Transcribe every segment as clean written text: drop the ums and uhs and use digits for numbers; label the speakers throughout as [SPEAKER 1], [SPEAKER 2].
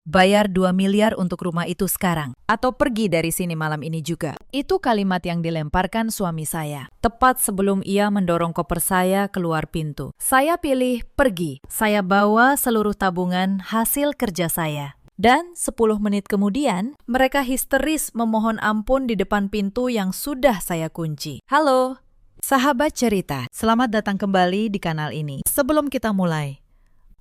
[SPEAKER 1] Bayar 2 miliar untuk rumah itu sekarang. Atau pergi dari sini malam ini juga. Itu kalimat yang dilemparkan suami saya. Tepat sebelum ia mendorong koper saya keluar pintu. Saya pilih pergi. Saya bawa seluruh tabungan hasil kerja saya. Dan 10 menit kemudian, mereka histeris memohon ampun di depan pintu yang sudah saya kunci. Halo, sahabat cerita. Selamat datang kembali di kanal ini. Sebelum kita mulai,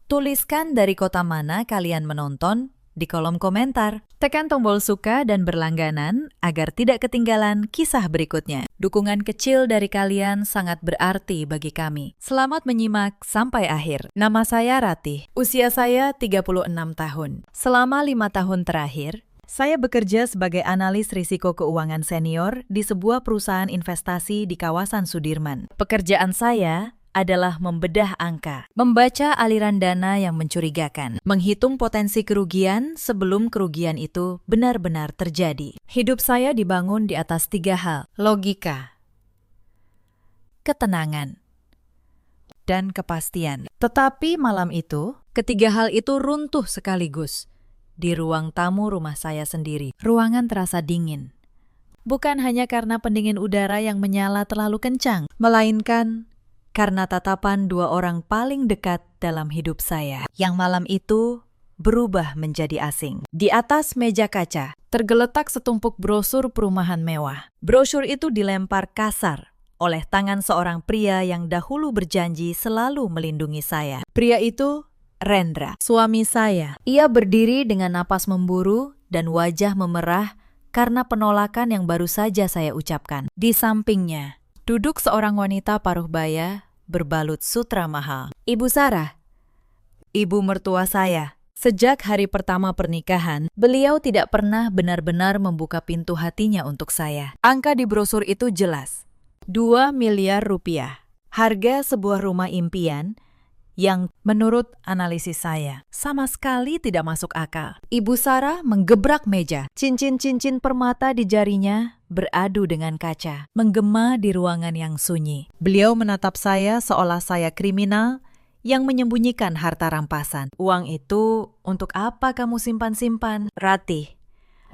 [SPEAKER 1] tuliskan dari kota mana kalian menonton di kolom komentar. Tekan tombol suka dan berlangganan agar tidak ketinggalan kisah berikutnya. Dukungan kecil dari kalian sangat berarti bagi kami. Selamat menyimak sampai akhir. Nama saya Ratih. Usia saya 36 tahun. Selama 5 tahun terakhir, saya bekerja sebagai analis risiko keuangan senior di sebuah perusahaan investasi di kawasan Sudirman. Pekerjaan saya adalah membedah angka, membaca aliran dana yang mencurigakan, menghitung potensi kerugian sebelum kerugian itu benar-benar terjadi. Hidup saya dibangun di atas 3 hal: logika, ketenangan, dan kepastian. Tetapi malam itu, ketiga hal itu runtuh sekaligus. Di ruang tamu rumah saya sendiri, ruangan terasa dingin. Bukan hanya karena pendingin udara yang menyala terlalu kencang, melainkan karena tatapan 2 orang paling dekat dalam hidup saya, yang malam itu berubah menjadi asing. Di atas meja kaca, tergeletak setumpuk brosur perumahan mewah. Brosur itu dilempar kasar oleh tangan seorang pria yang dahulu berjanji selalu melindungi saya. Pria itu Rendra, suami saya. Ia berdiri dengan napas memburu dan wajah memerah karena penolakan yang baru saja saya ucapkan. Di sampingnya, duduk seorang wanita paruh baya berbalut sutra mahal. Ibu Sarah, ibu mertua saya. Sejak hari pertama pernikahan, beliau tidak pernah benar-benar membuka pintu hatinya untuk saya. Angka di brosur itu jelas, 2 miliar rupiah. Harga sebuah rumah impian yang menurut analisis saya sama sekali tidak masuk akal. Ibu Sarah menggebrak meja. Cincin-cincin permata di jarinya beradu dengan kaca, menggema di ruangan yang sunyi. Beliau menatap saya seolah saya kriminal yang menyembunyikan harta rampasan. Uang itu untuk apa kamu simpan-simpan? Ratih,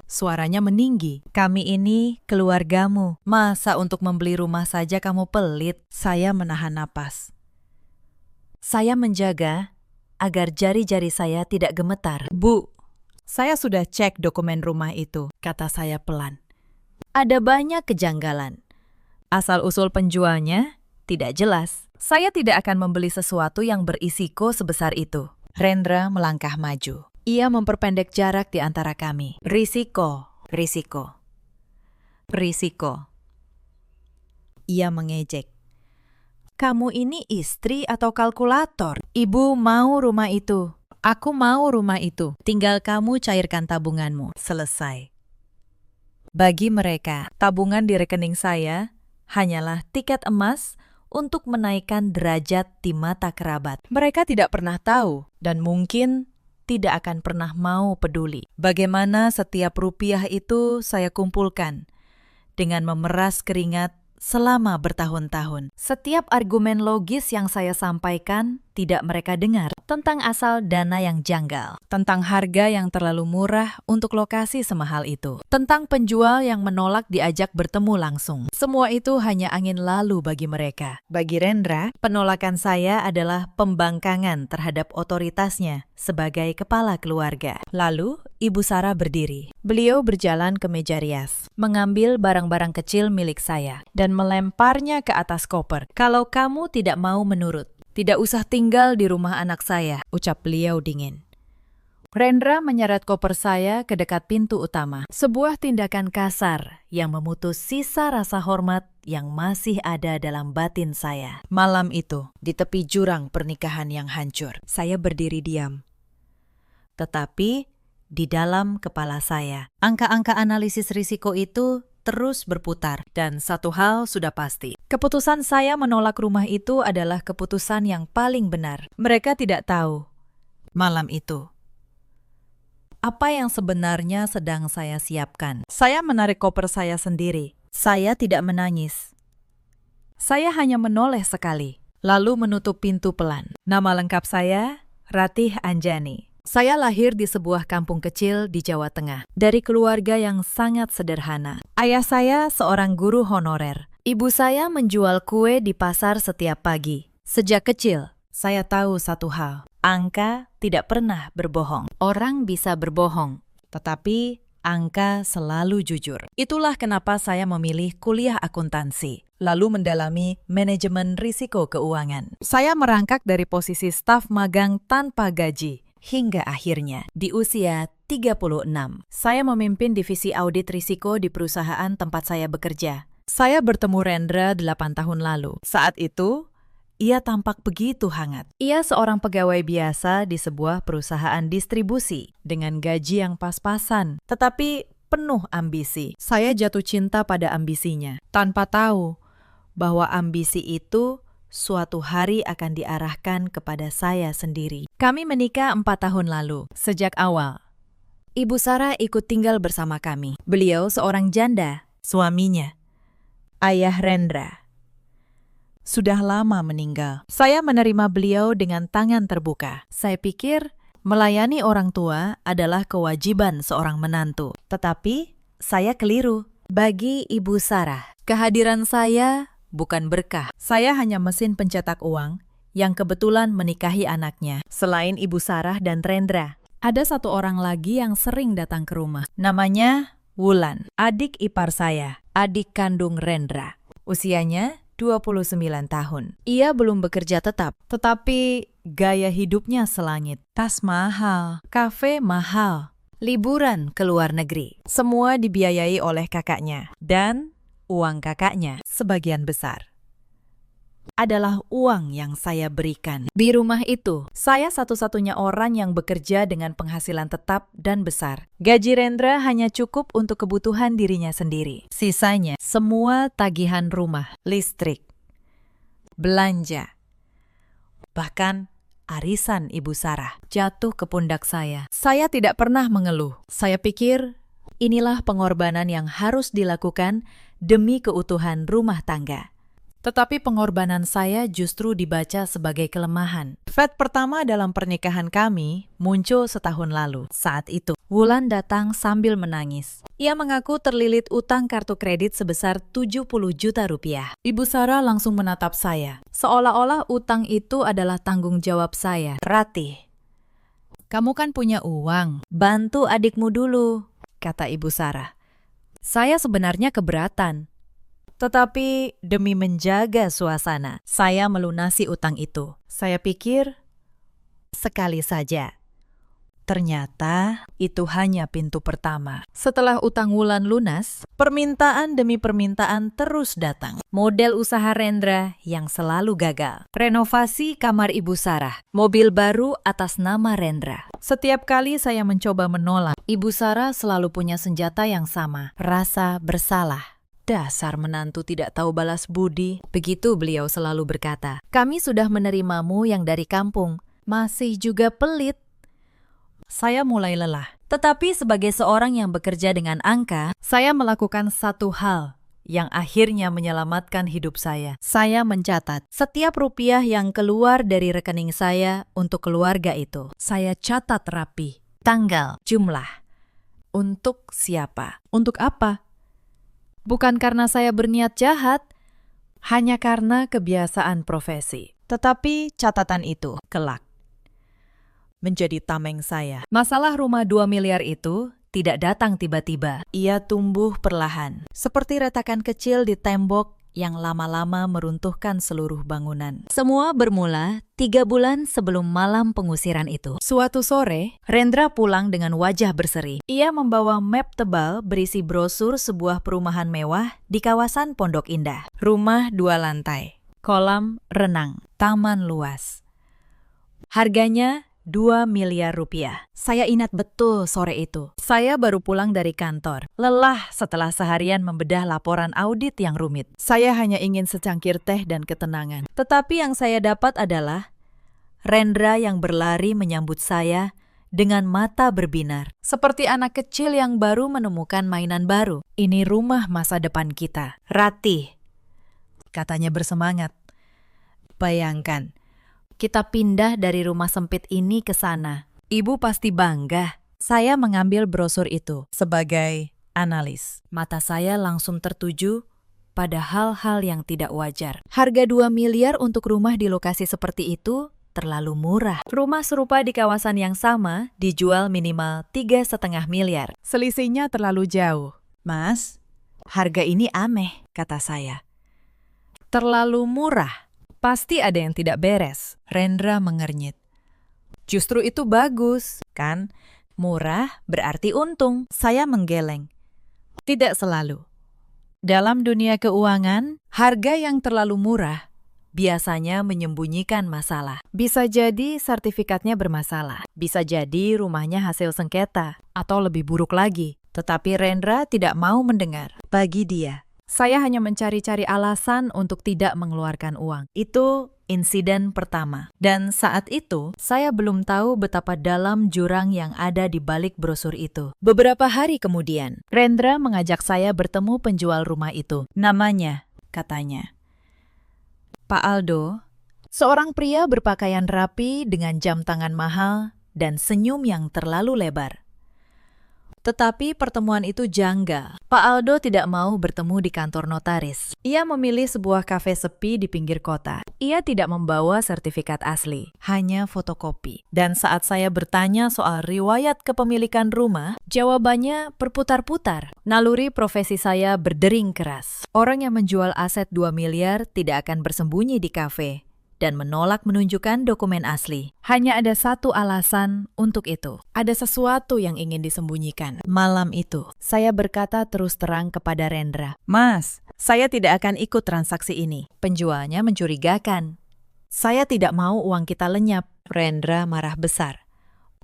[SPEAKER 1] suaranya meninggi. Kami ini keluargamu. Masa untuk membeli rumah saja kamu pelit? Saya menahan napas. Saya menjaga agar jari-jari saya tidak gemetar. Bu, saya sudah cek dokumen rumah itu, kata saya pelan. Ada banyak kejanggalan. Asal-usul penjualnya tidak jelas. Saya tidak akan membeli sesuatu yang berisiko sebesar itu. Rendra melangkah maju. Ia memperpendek jarak di antara kami. Risiko, risiko, risiko. Ia mengejek. Kamu ini istri atau kalkulator? Ibu mau rumah itu. Aku mau rumah itu. Tinggal kamu cairkan tabunganmu. Selesai. Bagi mereka, tabungan di rekening saya hanyalah tiket emas untuk menaikkan derajat di mata kerabat. Mereka tidak pernah tahu dan mungkin tidak akan pernah mau peduli bagaimana setiap rupiah itu saya kumpulkan dengan memeras keringat selama bertahun-tahun. Setiap argumen logis yang saya sampaikan tidak mereka dengar. Tentang asal dana yang janggal. Tentang harga yang terlalu murah untuk lokasi semahal itu. Tentang penjual yang menolak diajak bertemu langsung. Semua itu hanya angin lalu bagi mereka. Bagi Rendra, penolakan saya adalah pembangkangan terhadap otoritasnya sebagai kepala keluarga. Lalu, Ibu Sarah berdiri. Beliau berjalan ke meja rias, mengambil barang-barang kecil milik saya, dan melemparnya ke atas koper. Kalau kamu tidak mau menurut, tidak usah tinggal di rumah anak saya, ucap beliau dingin. Rendra menyeret koper saya ke dekat pintu utama. Sebuah tindakan kasar yang memutus sisa rasa hormat yang masih ada dalam batin saya. Malam itu, di tepi jurang pernikahan yang hancur, saya berdiri diam. Tetapi di dalam kepala saya, angka-angka analisis risiko itu terus berputar. Dan satu hal sudah pasti. Keputusan saya menolak rumah itu adalah keputusan yang paling benar. Mereka tidak tahu malam itu apa yang sebenarnya sedang saya siapkan. Saya menarik koper saya sendiri. Saya tidak menangis. Saya hanya menoleh sekali, lalu menutup pintu pelan. Nama lengkap saya, Ratih Anjani. Saya lahir di sebuah kampung kecil di Jawa Tengah, dari keluarga yang sangat sederhana. Ayah saya seorang guru honorer. Ibu saya menjual kue di pasar setiap pagi. Sejak kecil, saya tahu satu hal. Angka tidak pernah berbohong. Orang bisa berbohong, tetapi angka selalu jujur. Itulah kenapa saya memilih kuliah akuntansi, lalu mendalami manajemen risiko keuangan. Saya merangkak dari posisi staf magang tanpa gaji, hingga akhirnya di usia 36, saya memimpin divisi audit risiko di perusahaan tempat saya bekerja. Saya bertemu Rendra 8 tahun lalu. Saat itu, ia tampak begitu hangat. Ia seorang pegawai biasa di sebuah perusahaan distribusi dengan gaji yang pas-pasan, tetapi penuh ambisi. Saya jatuh cinta pada ambisinya, tanpa tahu bahwa ambisi itu suatu hari akan diarahkan kepada saya sendiri. Kami menikah 4 tahun lalu. Sejak awal, Ibu Sarah ikut tinggal bersama kami. Beliau seorang janda, suaminya, Ayah Rendra, sudah lama meninggal. Saya menerima beliau dengan tangan terbuka. Saya pikir melayani orang tua adalah kewajiban seorang menantu. Tetapi saya keliru. Bagi Ibu Sarah, kehadiran saya bukan berkah. Saya hanya mesin pencetak uang yang kebetulan menikahi anaknya. Selain Ibu Sarah dan Rendra, ada satu orang lagi yang sering datang ke rumah. Namanya Wulan, adik ipar saya, adik kandung Rendra. Usianya 29 tahun. Ia belum bekerja tetap, tetapi gaya hidupnya selangit. Tas mahal, kafe mahal, liburan ke luar negeri. Semua dibiayai oleh kakaknya. Dan uang kakaknya sebagian besar adalah uang yang saya berikan. Di rumah itu, saya satu-satunya orang yang bekerja dengan penghasilan tetap dan besar. Gaji Rendra hanya cukup untuk kebutuhan dirinya sendiri. Sisanya, semua tagihan rumah, listrik, belanja, bahkan arisan Ibu Sarah jatuh ke pundak saya. Saya tidak pernah mengeluh. Saya pikir inilah pengorbanan yang harus dilakukan demi keutuhan rumah tangga. Tetapi pengorbanan saya justru dibaca sebagai kelemahan. Fat pertama dalam pernikahan kami muncul setahun lalu. Saat itu, Wulan datang sambil menangis. Ia mengaku terlilit utang kartu kredit sebesar 70 juta rupiah. Ibu Sarah langsung menatap saya, seolah-olah utang itu adalah tanggung jawab saya. Ratih, kamu kan punya uang, bantu adikmu dulu, kata Ibu Sarah. Saya sebenarnya keberatan. Tetapi demi menjaga suasana, saya melunasi utang itu. Saya pikir, sekali saja. Ternyata itu hanya pintu pertama. Setelah utang Wulan lunas, permintaan demi permintaan terus datang. Model usaha Rendra yang selalu gagal. Renovasi kamar Ibu Sarah. Mobil baru atas nama Rendra. Setiap kali saya mencoba menolak, Ibu Sarah selalu punya senjata yang sama. Rasa bersalah. Dasar menantu tidak tahu balas budi. Begitu beliau selalu berkata. Kami sudah menerimamu yang dari kampung. Masih juga pelit. Saya mulai lelah. Tetapi sebagai seorang yang bekerja dengan angka, saya melakukan satu hal yang akhirnya menyelamatkan hidup saya. Saya mencatat setiap rupiah yang keluar dari rekening saya untuk keluarga itu. Saya catat rapi. Tanggal, jumlah. Untuk siapa? Untuk apa? Bukan karena saya berniat jahat, hanya karena kebiasaan profesi. Tetapi catatan itu kelak menjadi tameng saya. Masalah rumah 2 miliar itu tidak datang tiba-tiba. Ia tumbuh perlahan, seperti retakan kecil di tembok yang lama-lama meruntuhkan seluruh bangunan. Semua bermula 3 bulan sebelum malam pengusiran itu. Suatu sore, Rendra pulang dengan wajah berseri. Ia membawa map tebal berisi brosur sebuah perumahan mewah di kawasan Pondok Indah. Rumah 2 lantai, kolam renang, taman luas. Harganya 2 miliar rupiah. Saya ingat betul sore itu. Saya baru pulang dari kantor. Lelah setelah seharian membedah laporan audit yang rumit. Saya hanya ingin secangkir teh dan ketenangan. Tetapi yang saya dapat adalah Rendra yang berlari menyambut saya dengan mata berbinar. Seperti anak kecil yang baru menemukan mainan baru. Ini rumah masa depan kita. Ratih, katanya bersemangat. Bayangkan, kita pindah dari rumah sempit ini ke sana. Ibu pasti bangga. Saya mengambil brosur itu sebagai analis. Mata saya langsung tertuju pada hal-hal yang tidak wajar. Harga 2 miliar untuk rumah di lokasi seperti itu terlalu murah. Rumah serupa di kawasan yang sama dijual minimal 3,5 miliar. Selisihnya terlalu jauh. Mas, harga ini aneh, kata saya. Terlalu murah. Pasti ada yang tidak beres. Rendra mengernyit. Justru itu bagus, kan? Murah berarti untung. Saya menggeleng. Tidak selalu. Dalam dunia keuangan, harga yang terlalu murah biasanya menyembunyikan masalah. Bisa jadi sertifikatnya bermasalah. Bisa jadi rumahnya hasil sengketa. Atau lebih buruk lagi. Tetapi Rendra tidak mau mendengar. Bagi dia, saya hanya mencari-cari alasan untuk tidak mengeluarkan uang. Itu insiden pertama. Dan saat itu, saya belum tahu betapa dalam jurang yang ada di balik brosur itu. Beberapa hari kemudian, Rendra mengajak saya bertemu penjual rumah itu. Namanya, katanya, Pak Aldo, seorang pria berpakaian rapi dengan jam tangan mahal dan senyum yang terlalu lebar. Tetapi pertemuan itu janggal. Pak Aldo tidak mau bertemu di kantor notaris. Ia memilih sebuah kafe sepi di pinggir kota. Ia tidak membawa sertifikat asli, hanya fotokopi. Dan saat saya bertanya soal riwayat kepemilikan rumah, jawabannya berputar-putar. Naluri profesi saya berdering keras. Orang yang menjual aset 2 miliar tidak akan bersembunyi di kafe dan menolak menunjukkan dokumen asli. Hanya ada satu alasan untuk itu. Ada sesuatu yang ingin disembunyikan. Malam itu, saya berkata terus terang kepada Rendra, Mas, saya tidak akan ikut transaksi ini. Penjualnya mencurigakan. Saya tidak mau uang kita lenyap. Rendra marah besar.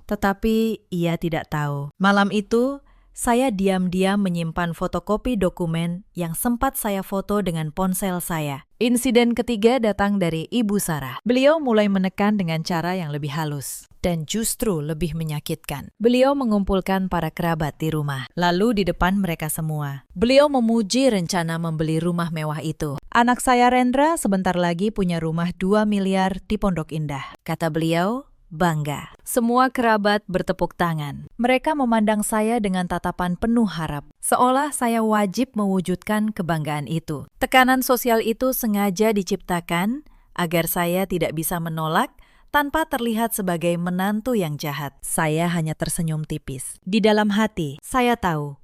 [SPEAKER 1] Tetapi ia tidak tahu. Malam itu, saya diam-diam menyimpan fotokopi dokumen yang sempat saya foto dengan ponsel saya. Insiden ketiga datang dari Ibu Sarah. Beliau mulai menekan dengan cara yang lebih halus dan justru lebih menyakitkan. Beliau mengumpulkan para kerabat di rumah, lalu di depan mereka semua. Beliau memuji rencana membeli rumah mewah itu. Anak saya Rendra sebentar lagi punya rumah 2 miliar di Pondok Indah, kata beliau. Bangga. Semua kerabat bertepuk tangan. Mereka memandang saya dengan tatapan penuh harap, seolah saya wajib mewujudkan kebanggaan itu. Tekanan sosial itu sengaja diciptakan agar saya tidak bisa menolak tanpa terlihat sebagai menantu yang jahat. Saya hanya tersenyum tipis. Di dalam hati, saya tahu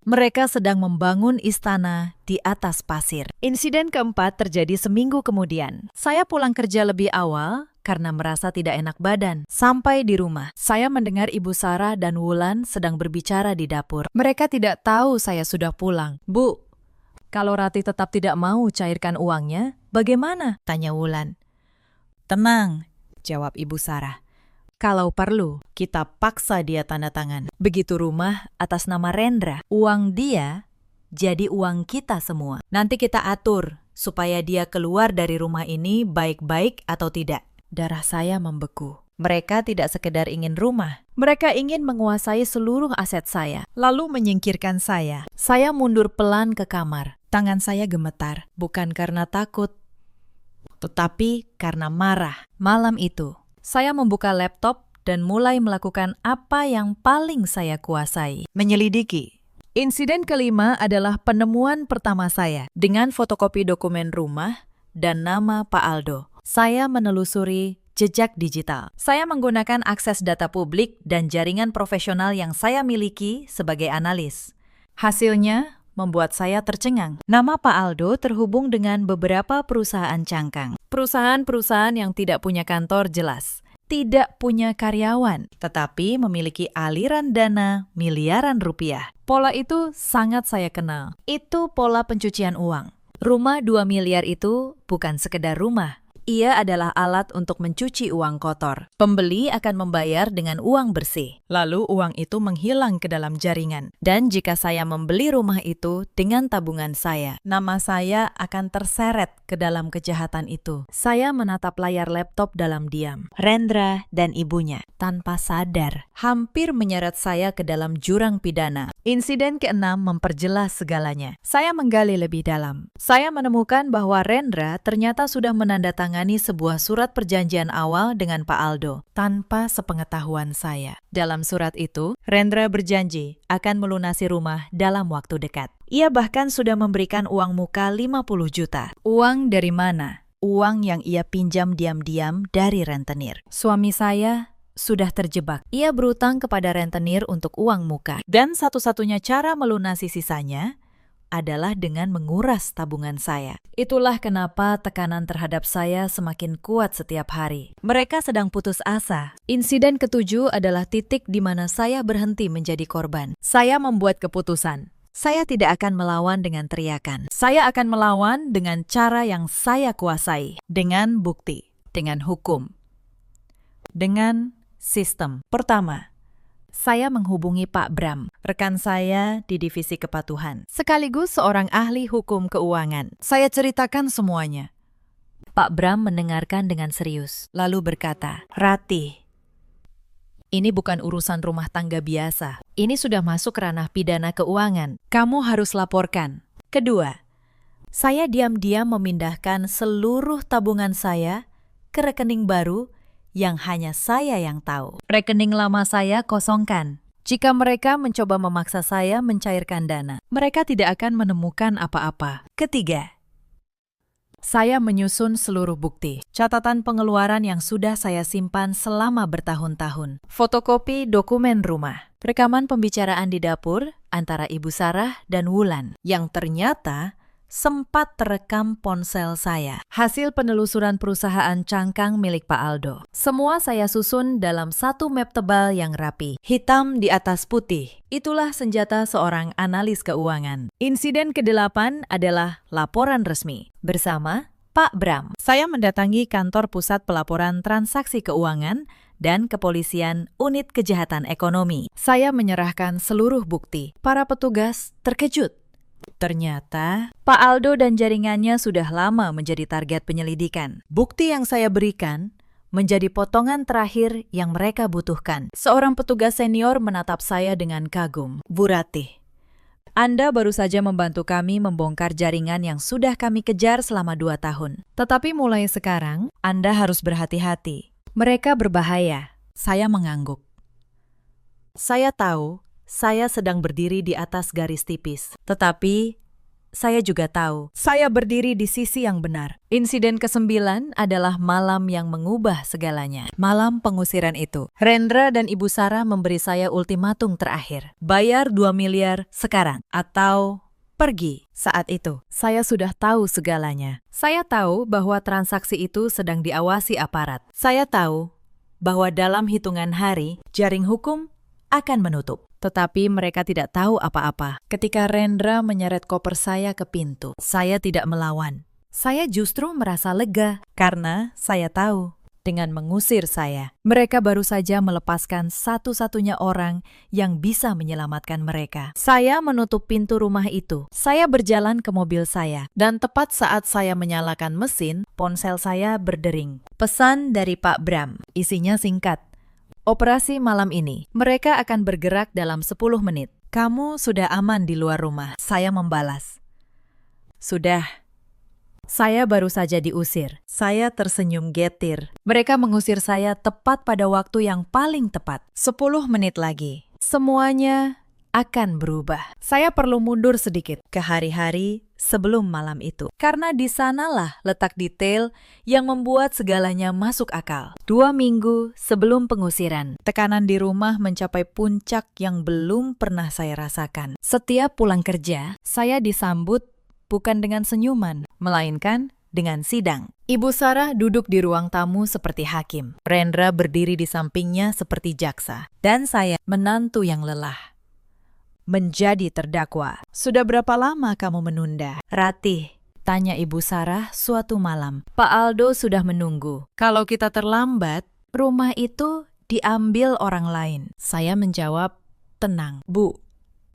[SPEAKER 1] mereka sedang membangun istana di atas pasir. Insiden keempat terjadi seminggu kemudian. Saya pulang kerja lebih awal karena merasa tidak enak badan. Sampai di rumah, saya mendengar Ibu Sarah dan Wulan sedang berbicara di dapur. Mereka tidak tahu saya sudah pulang. Bu, kalau Rati tetap tidak mau cairkan uangnya, bagaimana? Tanya Wulan. Tenang, jawab Ibu Sarah. Kalau perlu, kita paksa dia tanda tangan. Begitu rumah atas nama Rendra, uang dia jadi uang kita semua. Nanti kita atur supaya dia keluar dari rumah ini baik-baik atau tidak. Darah saya membeku. Mereka tidak sekedar ingin rumah. Mereka ingin menguasai seluruh aset saya, lalu menyingkirkan saya. Saya mundur pelan ke kamar. Tangan saya gemetar, bukan karena takut, tetapi karena marah. Malam itu, saya membuka laptop dan mulai melakukan apa yang paling saya kuasai. Menyelidiki. Insiden kelima adalah penemuan pertama saya dengan fotokopi dokumen rumah dan nama Pak Aldo. Saya menelusuri jejak digital. Saya menggunakan akses data publik dan jaringan profesional yang saya miliki sebagai analis. Hasilnya membuat saya tercengang. Nama Pak Aldo terhubung dengan beberapa perusahaan cangkang. Perusahaan-perusahaan yang tidak punya kantor jelas, tidak punya karyawan, tetapi memiliki aliran dana miliaran rupiah. Pola itu sangat saya kenal. Itu pola pencucian uang. Rumah 2 miliar itu bukan sekedar rumah. Ia adalah alat untuk mencuci uang kotor. Pembeli akan membayar dengan uang bersih. Lalu uang itu menghilang ke dalam jaringan. Dan jika saya membeli rumah itu dengan tabungan saya, nama saya akan terseret ke dalam kejahatan itu. Saya menatap layar laptop dalam diam. Rendra dan ibunya, tanpa sadar, hampir menyeret saya ke dalam jurang pidana. Insiden keenam memperjelas segalanya. Saya menggali lebih dalam. Saya menemukan bahwa Rendra ternyata sudah menandatangani menandatangani sebuah surat perjanjian awal dengan Pak Aldo tanpa sepengetahuan saya. Dalam surat itu, Rendra berjanji akan melunasi rumah dalam waktu dekat. Ia bahkan sudah memberikan uang muka 50 juta. Uang dari mana? Uang yang ia pinjam diam-diam dari rentenir. Suami saya sudah terjebak. Ia berutang kepada rentenir untuk uang muka. Dan satu-satunya cara melunasi sisanya adalah dengan menguras tabungan saya. Itulah kenapa tekanan terhadap saya semakin kuat setiap hari. Mereka sedang putus asa. Insiden ketujuh adalah titik di mana saya berhenti menjadi korban. Saya membuat keputusan. Saya tidak akan melawan dengan teriakan. Saya akan melawan dengan cara yang saya kuasai. Dengan bukti. Dengan hukum. Dengan sistem. Pertama, saya menghubungi Pak Bram, rekan saya di Divisi Kepatuhan, sekaligus seorang ahli hukum keuangan. Saya ceritakan semuanya. Pak Bram mendengarkan dengan serius, lalu berkata, "Ratih, ini bukan urusan rumah tangga biasa. Ini sudah masuk ranah pidana keuangan. Kamu harus laporkan." Kedua, saya diam-diam memindahkan seluruh tabungan saya ke rekening baru yang hanya saya yang tahu. Rekening lama saya kosongkan. Jika mereka mencoba memaksa saya mencairkan dana, mereka tidak akan menemukan apa-apa. Ketiga, saya menyusun seluruh bukti, catatan pengeluaran yang sudah saya simpan selama bertahun-tahun, fotokopi dokumen rumah, rekaman pembicaraan di dapur antara Ibu Sarah dan Wulan, yang ternyata sempat terekam ponsel saya. Hasil penelusuran perusahaan cangkang milik Pak Aldo. Semua saya susun dalam satu map tebal yang rapi, hitam di atas putih. Itulah senjata seorang analis keuangan. Insiden ke-8 adalah laporan resmi bersama Pak Bram. Saya mendatangi kantor pusat pelaporan transaksi keuangan dan kepolisian unit kejahatan ekonomi. Saya menyerahkan seluruh bukti. Para petugas terkejut. Ternyata, Pak Aldo dan jaringannya sudah lama menjadi target penyelidikan. Bukti yang saya berikan menjadi potongan terakhir yang mereka butuhkan. Seorang petugas senior menatap saya dengan kagum. "Bu Ratih, Anda baru saja membantu kami membongkar jaringan yang sudah kami kejar selama 2 tahun. Tetapi mulai sekarang, Anda harus berhati-hati. Mereka berbahaya." Saya mengangguk. Saya tahu saya sedang berdiri di atas garis tipis. Tetapi, saya juga tahu saya berdiri di sisi yang benar. Insiden ke-9 adalah malam yang mengubah segalanya. Malam pengusiran itu. Rendra dan Ibu Sarah memberi saya ultimatum terakhir. Bayar 2 miliar sekarang. Atau pergi. Saat itu, saya sudah tahu segalanya. Saya tahu bahwa transaksi itu sedang diawasi aparat. Saya tahu bahwa dalam hitungan hari, jaring hukum akan menutup. Tetapi mereka tidak tahu apa-apa. Ketika Rendra menyeret koper saya ke pintu, saya tidak melawan. Saya justru merasa lega karena saya tahu dengan mengusir saya, mereka baru saja melepaskan satu-satunya orang yang bisa menyelamatkan mereka. Saya menutup pintu rumah itu. Saya berjalan ke mobil saya, dan tepat saat saya menyalakan mesin, ponsel saya berdering. Pesan dari Pak Bram, isinya singkat. "Operasi malam ini, mereka akan bergerak dalam 10 menit. Kamu sudah aman di luar rumah." Saya membalas. "Sudah." Saya baru saja diusir. Saya tersenyum getir. Mereka mengusir saya tepat pada waktu yang paling tepat. 10 menit lagi. Semuanya akan berubah. Saya perlu mundur sedikit ke hari-hari sebelum malam itu. Karena di sanalah letak detail yang membuat segalanya masuk akal. 2 minggu sebelum pengusiran, tekanan di rumah mencapai puncak yang belum pernah saya rasakan. Setiap pulang kerja, saya disambut bukan dengan senyuman, melainkan dengan sidang. Ibu Sarah duduk di ruang tamu seperti hakim. Rendra berdiri di sampingnya seperti jaksa. Dan saya, menantu yang lelah, menjadi terdakwa. "Sudah berapa lama kamu menunda?" "Ratih," tanya Ibu Sarah suatu malam. "Pak Aldo sudah menunggu. Kalau kita terlambat, rumah itu diambil orang lain." Saya menjawab, "Tenang, Bu.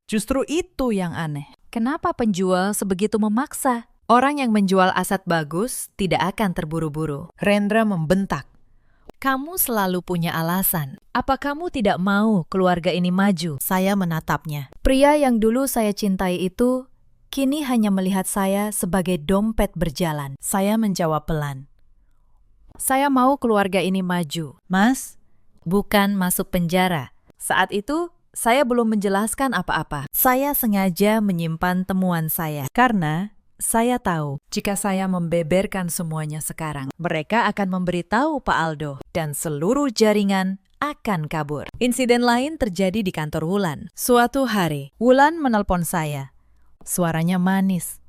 [SPEAKER 1] Justru itu yang aneh. Kenapa penjual sebegitu memaksa? Orang yang menjual aset bagus tidak akan terburu-buru." Rendra membentak. "Kamu selalu punya alasan. Apa kamu tidak mau keluarga ini maju?" Saya menatapnya. Pria yang dulu saya cintai itu kini hanya melihat saya sebagai dompet berjalan. Saya menjawab pelan. Saya mau keluarga ini maju. Mas, bukan masuk penjara. Saat itu, saya belum menjelaskan apa-apa. Saya sengaja menyimpan temuan saya karena saya tahu jika saya membeberkan semuanya sekarang, mereka akan memberitahu Pak Aldo dan seluruh jaringan akan kabur. Insiden lain terjadi di kantor Wulan. Suatu hari, Wulan menelpon saya. Suaranya manis.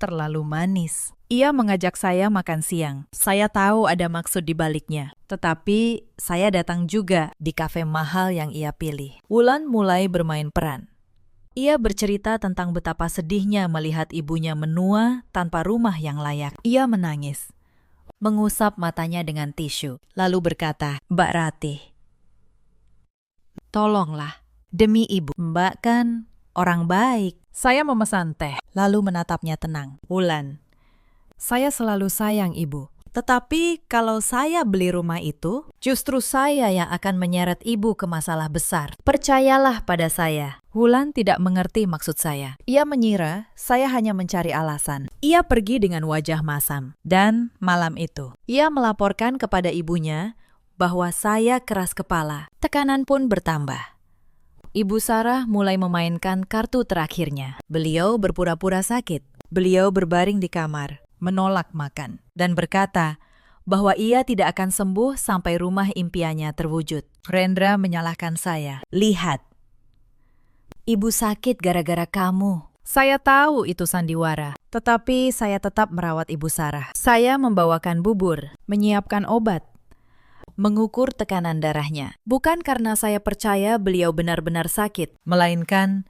[SPEAKER 1] Terlalu manis. Ia mengajak saya makan siang. Saya tahu ada maksud di baliknya. Tetapi saya datang juga di kafe mahal yang ia pilih. Wulan mulai bermain peran. Ia bercerita tentang betapa sedihnya melihat ibunya menua tanpa rumah yang layak. Ia menangis, mengusap matanya dengan tisu, lalu berkata, "Mbak Ratih, tolonglah, demi ibu. Mbak kan orang baik." Saya memesan teh, lalu menatapnya tenang. "Wulan, saya selalu sayang ibu. Tetapi kalau saya beli rumah itu, justru saya yang akan menyeret ibu ke masalah besar. Percayalah pada saya." Wulan tidak mengerti maksud saya. Ia mengira saya hanya mencari alasan. Ia pergi dengan wajah masam. Dan malam itu, ia melaporkan kepada ibunya bahwa saya keras kepala. Tekanan pun bertambah. Ibu Sarah mulai memainkan kartu terakhirnya. Beliau berpura-pura sakit. Beliau berbaring di kamar, menolak makan, dan berkata bahwa ia tidak akan sembuh sampai rumah impiannya terwujud. Rendra menyalahkan saya. "Lihat, ibu sakit gara-gara kamu." Saya tahu itu sandiwara, tetapi saya tetap merawat Ibu Sarah. Saya membawakan bubur, menyiapkan obat, mengukur tekanan darahnya. Bukan karena saya percaya beliau benar-benar sakit, melainkan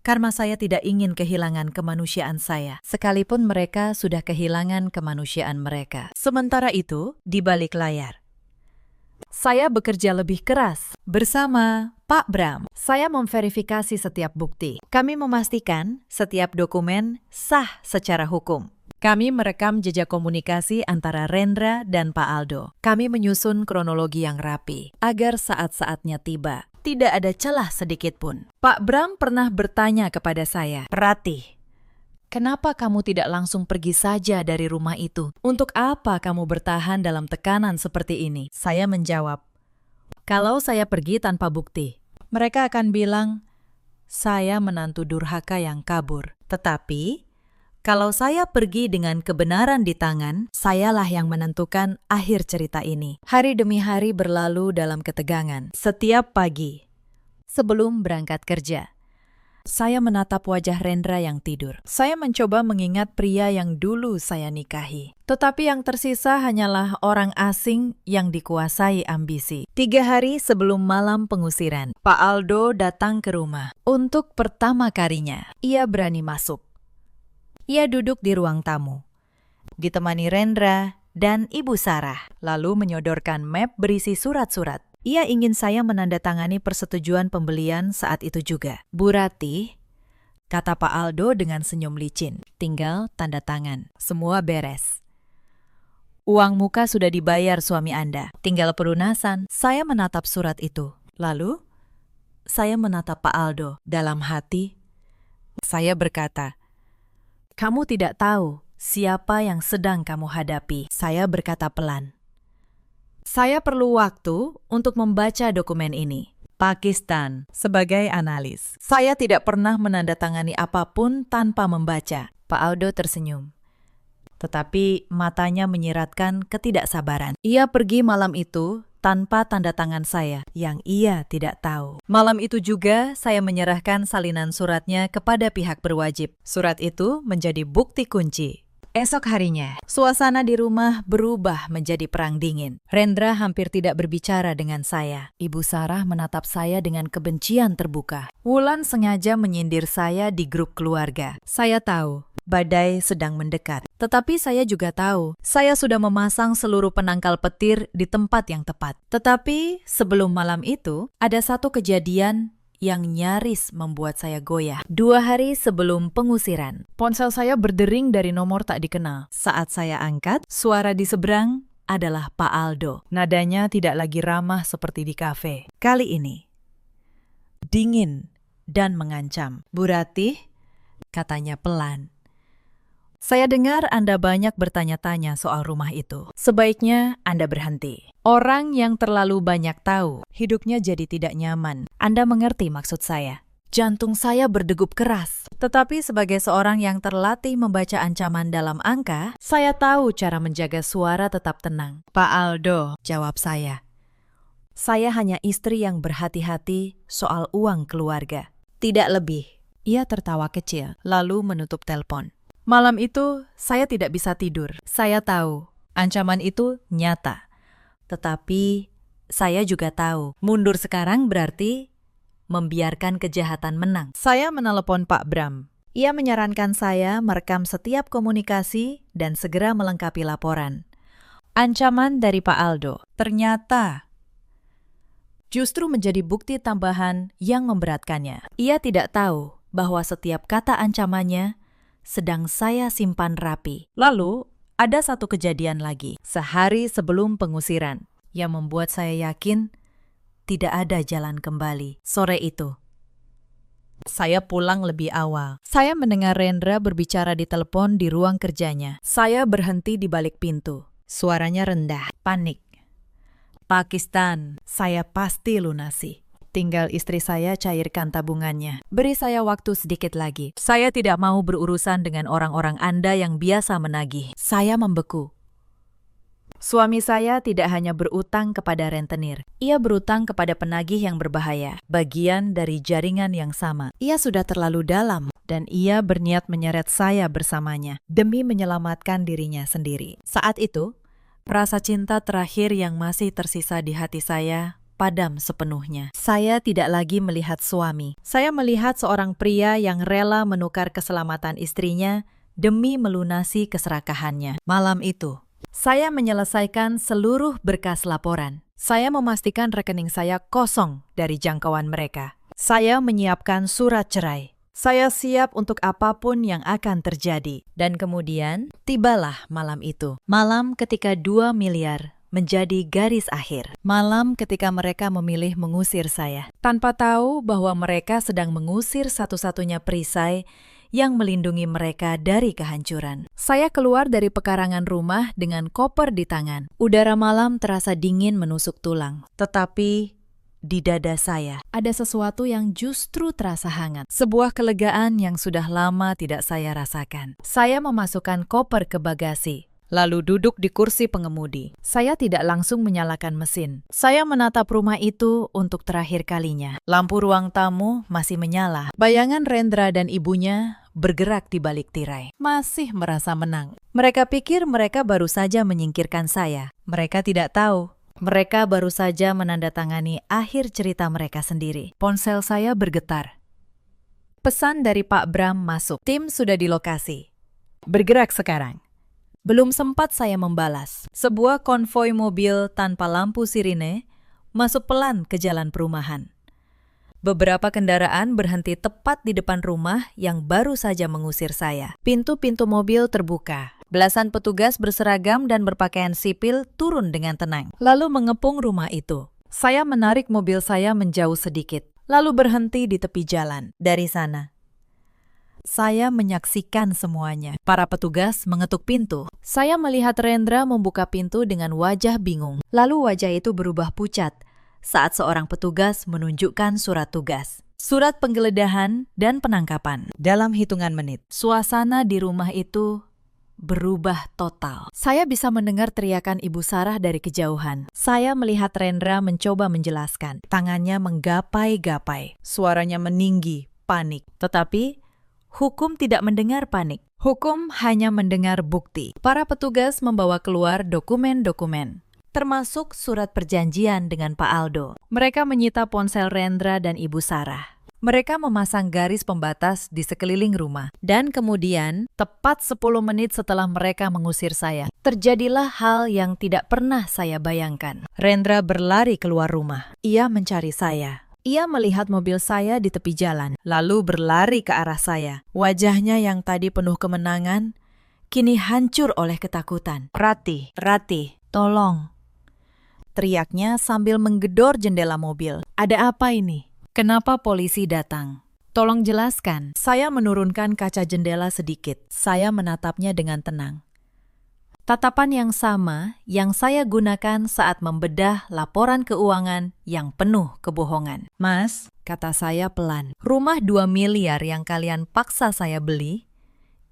[SPEAKER 1] karena saya tidak ingin kehilangan kemanusiaan saya, sekalipun mereka sudah kehilangan kemanusiaan mereka. Sementara itu, di balik layar, saya bekerja lebih keras bersama Pak Bram. Saya memverifikasi setiap bukti. Kami memastikan setiap dokumen sah secara hukum. Kami merekam jejak komunikasi antara Rendra dan Pak Aldo. Kami menyusun kronologi yang rapi, agar saat-saatnya tiba, tidak ada celah sedikit pun. Pak Bram pernah bertanya kepada saya, "Ratih, kenapa kamu tidak langsung pergi saja dari rumah itu? Untuk apa kamu bertahan dalam tekanan seperti ini?" Saya menjawab, "Kalau saya pergi tanpa bukti, mereka akan bilang, saya menantu durhaka yang kabur. Tetapi, kalau saya pergi dengan kebenaran di tangan, sayalah yang menentukan akhir cerita ini." Hari demi hari berlalu dalam ketegangan. Setiap pagi, sebelum berangkat kerja, saya menatap wajah Rendra yang tidur. Saya mencoba mengingat pria yang dulu saya nikahi. Tetapi yang tersisa hanyalah orang asing yang dikuasai ambisi. 3 hari sebelum malam pengusiran, Pak Aldo datang ke rumah. Untuk pertama kalinya, ia berani masuk. Ia duduk di ruang tamu, ditemani Rendra dan Ibu Sarah, lalu menyodorkan map berisi surat-surat. Ia ingin saya menandatangani persetujuan pembelian saat itu juga. "Bu Ratih," kata Pak Aldo dengan senyum licin, "tinggal tanda tangan. Semua beres. Uang muka sudah dibayar suami Anda, tinggal pelunasan." Saya menatap surat itu. Lalu, saya menatap Pak Aldo. Dalam hati, saya berkata, "Kamu tidak tahu siapa yang sedang kamu hadapi." Saya berkata pelan, "Saya perlu waktu untuk membaca dokumen ini." Pakistan sebagai analis. Saya tidak pernah menandatangani apapun tanpa membaca. Pak Aldo tersenyum, tetapi matanya menyiratkan ketidaksabaran. Ia pergi malam itu tanpa tanda tangan saya, yang ia tidak tahu. Malam itu juga saya menyerahkan salinan suratnya kepada pihak berwajib. Surat itu menjadi bukti kunci. Esok harinya, suasana di rumah berubah menjadi perang dingin. Rendra hampir tidak berbicara dengan saya. Ibu Sarah menatap saya dengan kebencian terbuka. Wulan sengaja menyindir saya di grup keluarga. Saya tahu badai sedang mendekat. Tetapi saya juga tahu, saya sudah memasang seluruh penangkal petir di tempat yang tepat. Tetapi sebelum malam itu, ada satu kejadian yang nyaris membuat saya goyah. 2 hari sebelum pengusiran, ponsel saya berdering dari nomor tak dikenal. Saat saya angkat, suara di seberang adalah Pak Aldo. Nadanya tidak lagi ramah seperti di kafe. Kali ini, dingin dan mengancam. "Bu Ratih," katanya pelan, Saya dengar Anda banyak bertanya-tanya soal rumah itu. Sebaiknya Anda berhenti. Orang yang terlalu banyak tahu, hidupnya jadi tidak nyaman. Anda mengerti maksud saya. Jantung saya berdegup keras. Tetapi sebagai seorang yang terlatih membaca ancaman dalam angka, saya tahu cara menjaga suara tetap tenang. Pak Aldo, jawab saya. Saya hanya istri yang berhati-hati soal uang keluarga. Tidak lebih. Ia tertawa kecil, lalu menutup telepon. Malam itu, saya tidak bisa tidur. Saya tahu, ancaman itu nyata. Tetapi, saya juga tahu, mundur sekarang berarti membiarkan kejahatan menang. Saya menelepon Pak Bram. Ia menyarankan saya merekam setiap komunikasi dan segera melengkapi laporan. Ancaman dari Pak Aldo ternyata justru menjadi bukti tambahan yang memberatkannya. Ia tidak tahu bahwa setiap kata ancamannya sedang saya simpan rapi. Lalu, ada satu kejadian lagi, sehari sebelum pengusiran, yang membuat saya yakin tidak ada jalan kembali. Sore itu, saya pulang lebih awal. Saya mendengar Rendra berbicara di telepon di ruang kerjanya. Saya berhenti di balik pintu. Suaranya rendah, panik. Pakistan, saya pasti lunasi. Tinggal istri saya cairkan tabungannya. Beri saya waktu sedikit lagi. Saya tidak mau berurusan dengan orang-orang Anda yang biasa menagih. Saya membeku. Suami saya tidak hanya berutang kepada rentenir. Ia berutang kepada penagih yang berbahaya. Bagian dari jaringan yang sama. Ia sudah terlalu dalam dan ia berniat menyeret saya bersamanya demi menyelamatkan dirinya sendiri. Saat itu, rasa cinta terakhir yang masih tersisa di hati saya padam sepenuhnya. Saya tidak lagi melihat suami. Saya melihat seorang pria yang rela menukar keselamatan istrinya demi melunasi keserakahannya. Malam itu, saya menyelesaikan seluruh berkas laporan. Saya memastikan rekening saya kosong dari jangkauan mereka. Saya menyiapkan surat cerai. Saya siap untuk apapun yang akan terjadi. Dan kemudian, tibalah malam itu. Malam ketika 2 miliar menjadi garis akhir. Malam ketika mereka memilih mengusir saya, tanpa tahu bahwa mereka sedang mengusir satu-satunya perisai yang melindungi mereka dari kehancuran. Saya keluar dari pekarangan rumah dengan koper di tangan. Udara malam terasa dingin menusuk tulang. Tetapi di dada saya ada sesuatu yang justru terasa hangat. Sebuah kelegaan yang sudah lama tidak saya rasakan. Saya memasukkan koper ke bagasi, lalu duduk di kursi pengemudi. Saya tidak langsung menyalakan mesin. Saya menatap rumah itu untuk terakhir kalinya. Lampu ruang tamu masih menyala. Bayangan Rendra dan ibunya bergerak di balik tirai. Masih merasa menang. Mereka pikir mereka baru saja menyingkirkan saya. Mereka tidak tahu. Mereka baru saja menandatangani akhir cerita mereka sendiri. Ponsel saya bergetar. Pesan dari Pak Bram masuk. Tim sudah di lokasi. Bergerak sekarang. Belum sempat saya membalas. Sebuah konvoi mobil tanpa lampu sirine masuk pelan ke jalan perumahan. Beberapa kendaraan berhenti tepat di depan rumah yang baru saja mengusir saya. Pintu-pintu mobil terbuka. Belasan petugas berseragam dan berpakaian sipil turun dengan tenang, lalu mengepung rumah itu. Saya menarik mobil saya menjauh sedikit, lalu berhenti di tepi jalan. Dari sana, saya menyaksikan semuanya. Para petugas mengetuk pintu. Saya melihat Rendra membuka pintu dengan wajah bingung. Lalu wajah itu berubah pucat saat seorang petugas menunjukkan surat tugas. Surat penggeledahan dan penangkapan. Dalam hitungan menit, suasana di rumah itu berubah total. Saya bisa mendengar teriakan Ibu Sarah dari kejauhan. Saya melihat Rendra mencoba menjelaskan. Tangannya menggapai-gapai. Suaranya meninggi, panik. Tetapi hukum tidak mendengar panik. Hukum hanya mendengar bukti. Para petugas membawa keluar dokumen-dokumen, termasuk surat perjanjian dengan Pak Aldo. Mereka menyita ponsel Rendra dan Ibu Sarah. Mereka memasang garis pembatas di sekeliling rumah. Dan kemudian, tepat 10 menit setelah mereka mengusir saya, terjadilah hal yang tidak pernah saya bayangkan. Rendra berlari keluar rumah. Ia mencari saya. Ia melihat mobil saya di tepi jalan, lalu berlari ke arah saya. Wajahnya yang tadi penuh kemenangan, kini hancur oleh ketakutan. Ratih, Ratih, tolong, teriaknya sambil menggedor jendela mobil. Ada apa ini? Kenapa polisi datang? Tolong jelaskan. Saya menurunkan kaca jendela sedikit. Saya menatapnya dengan tenang. Tatapan yang sama yang saya gunakan saat membedah laporan keuangan yang penuh kebohongan. Mas, kata saya pelan, rumah 2 miliar yang kalian paksa saya beli,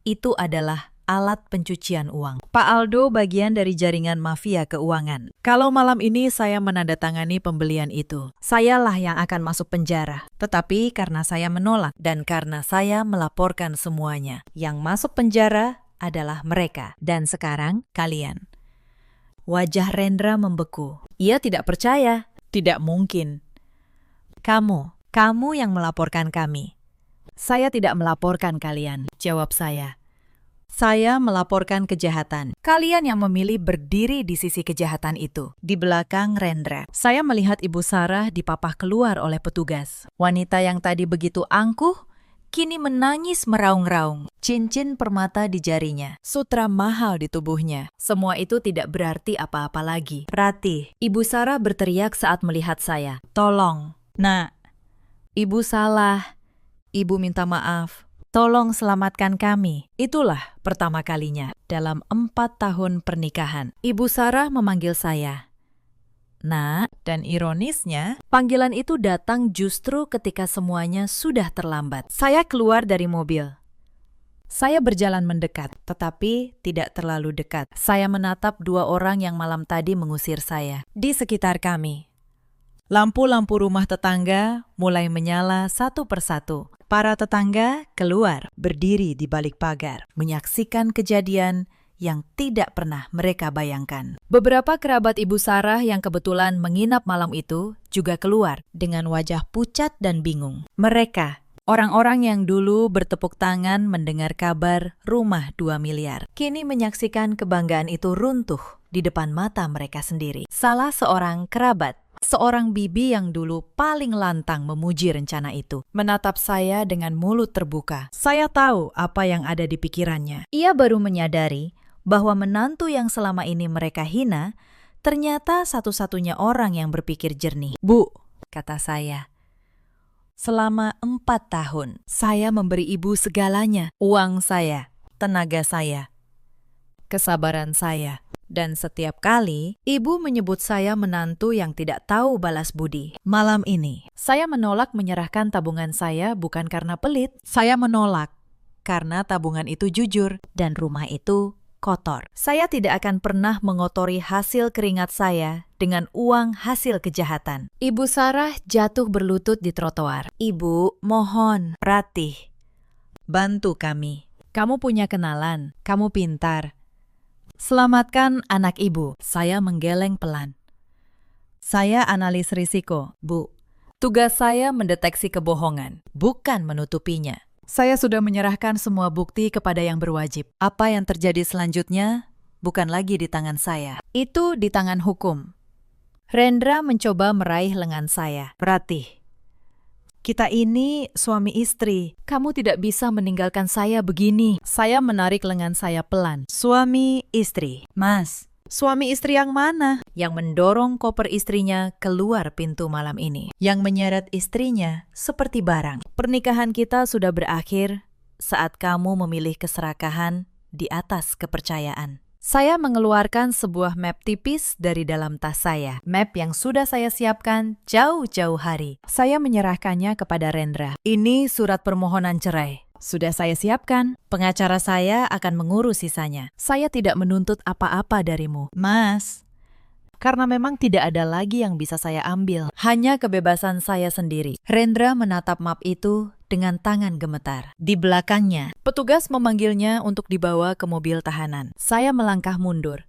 [SPEAKER 1] itu adalah alat pencucian uang. Pak Aldo bagian dari jaringan mafia keuangan. Kalau malam ini saya menandatangani pembelian itu, sayalah yang akan masuk penjara. Tetapi karena saya menolak dan karena saya melaporkan semuanya, yang masuk penjara adalah mereka. Dan sekarang kalian. Wajah Rendra membeku. Ia tidak percaya. Tidak mungkin. Kamu yang melaporkan kami. Saya tidak melaporkan kalian, jawab saya. Saya melaporkan kejahatan. Kalian yang memilih berdiri di sisi kejahatan itu. Di belakang Rendra, saya melihat Ibu Sarah dipapah keluar oleh petugas. Wanita yang tadi begitu angkuh, kini menangis meraung-raung. Cincin permata di jarinya, sutra mahal di tubuhnya. Semua itu tidak berarti apa-apa lagi. Ratih, Ibu Sarah berteriak saat melihat saya. Tolong, Nak. Ibu salah. Ibu minta maaf. Tolong selamatkan kami. Itulah pertama kalinya dalam 4 tahun pernikahan. Ibu Sarah memanggil saya. Nak, dan ironisnya, panggilan itu datang justru ketika semuanya sudah terlambat. Saya keluar dari mobil. Saya berjalan mendekat, tetapi tidak terlalu dekat. Saya menatap 2 orang yang malam tadi mengusir saya. Di sekitar kami, lampu-lampu rumah tetangga mulai menyala satu persatu. Para tetangga keluar, berdiri di balik pagar, menyaksikan kejadian yang tidak pernah mereka bayangkan. Beberapa kerabat Ibu Sarah yang kebetulan menginap malam itu juga keluar dengan wajah pucat dan bingung. Mereka, orang-orang yang dulu bertepuk tangan mendengar kabar rumah 2 miliar, kini menyaksikan kebanggaan itu runtuh di depan mata mereka sendiri. Salah seorang kerabat, seorang bibi yang dulu paling lantang memuji rencana itu, menatap saya dengan mulut terbuka. Saya tahu apa yang ada di pikirannya. Ia baru menyadari bahwa menantu yang selama ini mereka hina, ternyata satu-satunya orang yang berpikir jernih. Bu, kata saya, selama 4 tahun, saya memberi ibu segalanya. Uang saya, tenaga saya, kesabaran saya. Dan setiap kali, ibu menyebut saya menantu yang tidak tahu balas budi. Malam ini, saya menolak menyerahkan tabungan saya bukan karena pelit. Saya menolak karena tabungan itu jujur dan rumah itu kotor. Saya tidak akan pernah mengotori hasil keringat saya dengan uang hasil kejahatan. Ibu Sarah jatuh berlutut di trotoar. Ibu, mohon, Ratih, bantu kami. Kamu punya kenalan, kamu pintar. Selamatkan anak ibu. Saya menggeleng pelan. Saya analis risiko, Bu. Tugas saya mendeteksi kebohongan, bukan menutupinya. Saya sudah menyerahkan semua bukti kepada yang berwajib. Apa yang terjadi selanjutnya bukan lagi di tangan saya. Itu di tangan hukum. Rendra mencoba meraih lengan saya. Ratih, kita ini suami istri. Kamu tidak bisa meninggalkan saya begini. Saya menarik lengan saya pelan. Suami istri. Mas, suami istri yang mana? Yang mendorong koper istrinya keluar pintu malam ini. Yang menyeret istrinya seperti barang. Pernikahan kita sudah berakhir saat kamu memilih keserakahan di atas kepercayaan. Saya mengeluarkan sebuah map tipis dari dalam tas saya. Map yang sudah saya siapkan jauh-jauh hari. Saya menyerahkannya kepada Rendra. Ini surat permohonan cerai. Sudah saya siapkan. Pengacara saya akan mengurus sisanya. Saya tidak menuntut apa-apa darimu. Mas, karena memang tidak ada lagi yang bisa saya ambil. Hanya kebebasan saya sendiri. Rendra menatap map itu dengan tangan gemetar. Di belakangnya, petugas memanggilnya untuk dibawa ke mobil tahanan. Saya melangkah mundur.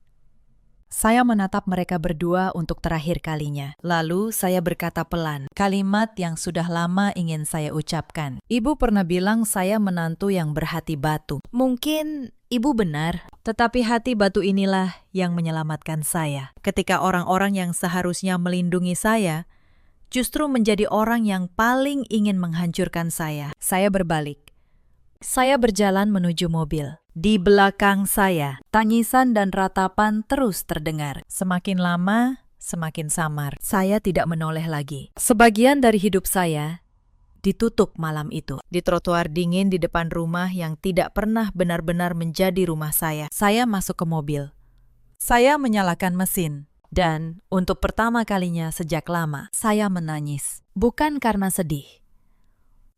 [SPEAKER 1] Saya menatap mereka berdua untuk terakhir kalinya. Lalu saya berkata pelan, kalimat yang sudah lama ingin saya ucapkan. Ibu pernah bilang saya menantu yang berhati batu. Mungkin ibu benar, tetapi hati batu inilah yang menyelamatkan saya. Ketika orang-orang yang seharusnya melindungi saya, justru menjadi orang yang paling ingin menghancurkan saya. Saya berbalik. Saya berjalan menuju mobil. Di belakang saya, tangisan dan ratapan terus terdengar. Semakin lama, semakin samar. Saya tidak menoleh lagi. Sebagian dari hidup saya ditutup malam itu. Di trotoar dingin di depan rumah yang tidak pernah benar-benar menjadi rumah saya masuk ke mobil. Saya menyalakan mesin. Dan untuk pertama kalinya sejak lama, saya menangis. Bukan karena sedih,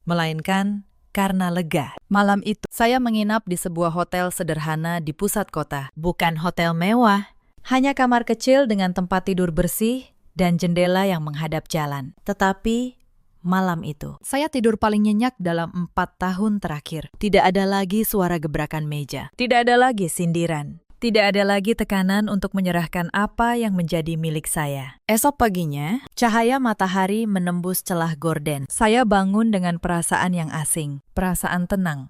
[SPEAKER 1] melainkan karena lega. Malam itu, saya menginap di sebuah hotel sederhana di pusat kota. Bukan hotel mewah, hanya kamar kecil dengan tempat tidur bersih dan jendela yang menghadap jalan. Tetapi malam itu, saya tidur paling nyenyak dalam 4 tahun terakhir. Tidak ada lagi suara gebrakan meja. Tidak ada lagi sindiran. Tidak ada lagi tekanan untuk menyerahkan apa yang menjadi milik saya. Esok paginya, cahaya matahari menembus celah gorden. Saya bangun dengan perasaan yang asing, perasaan tenang.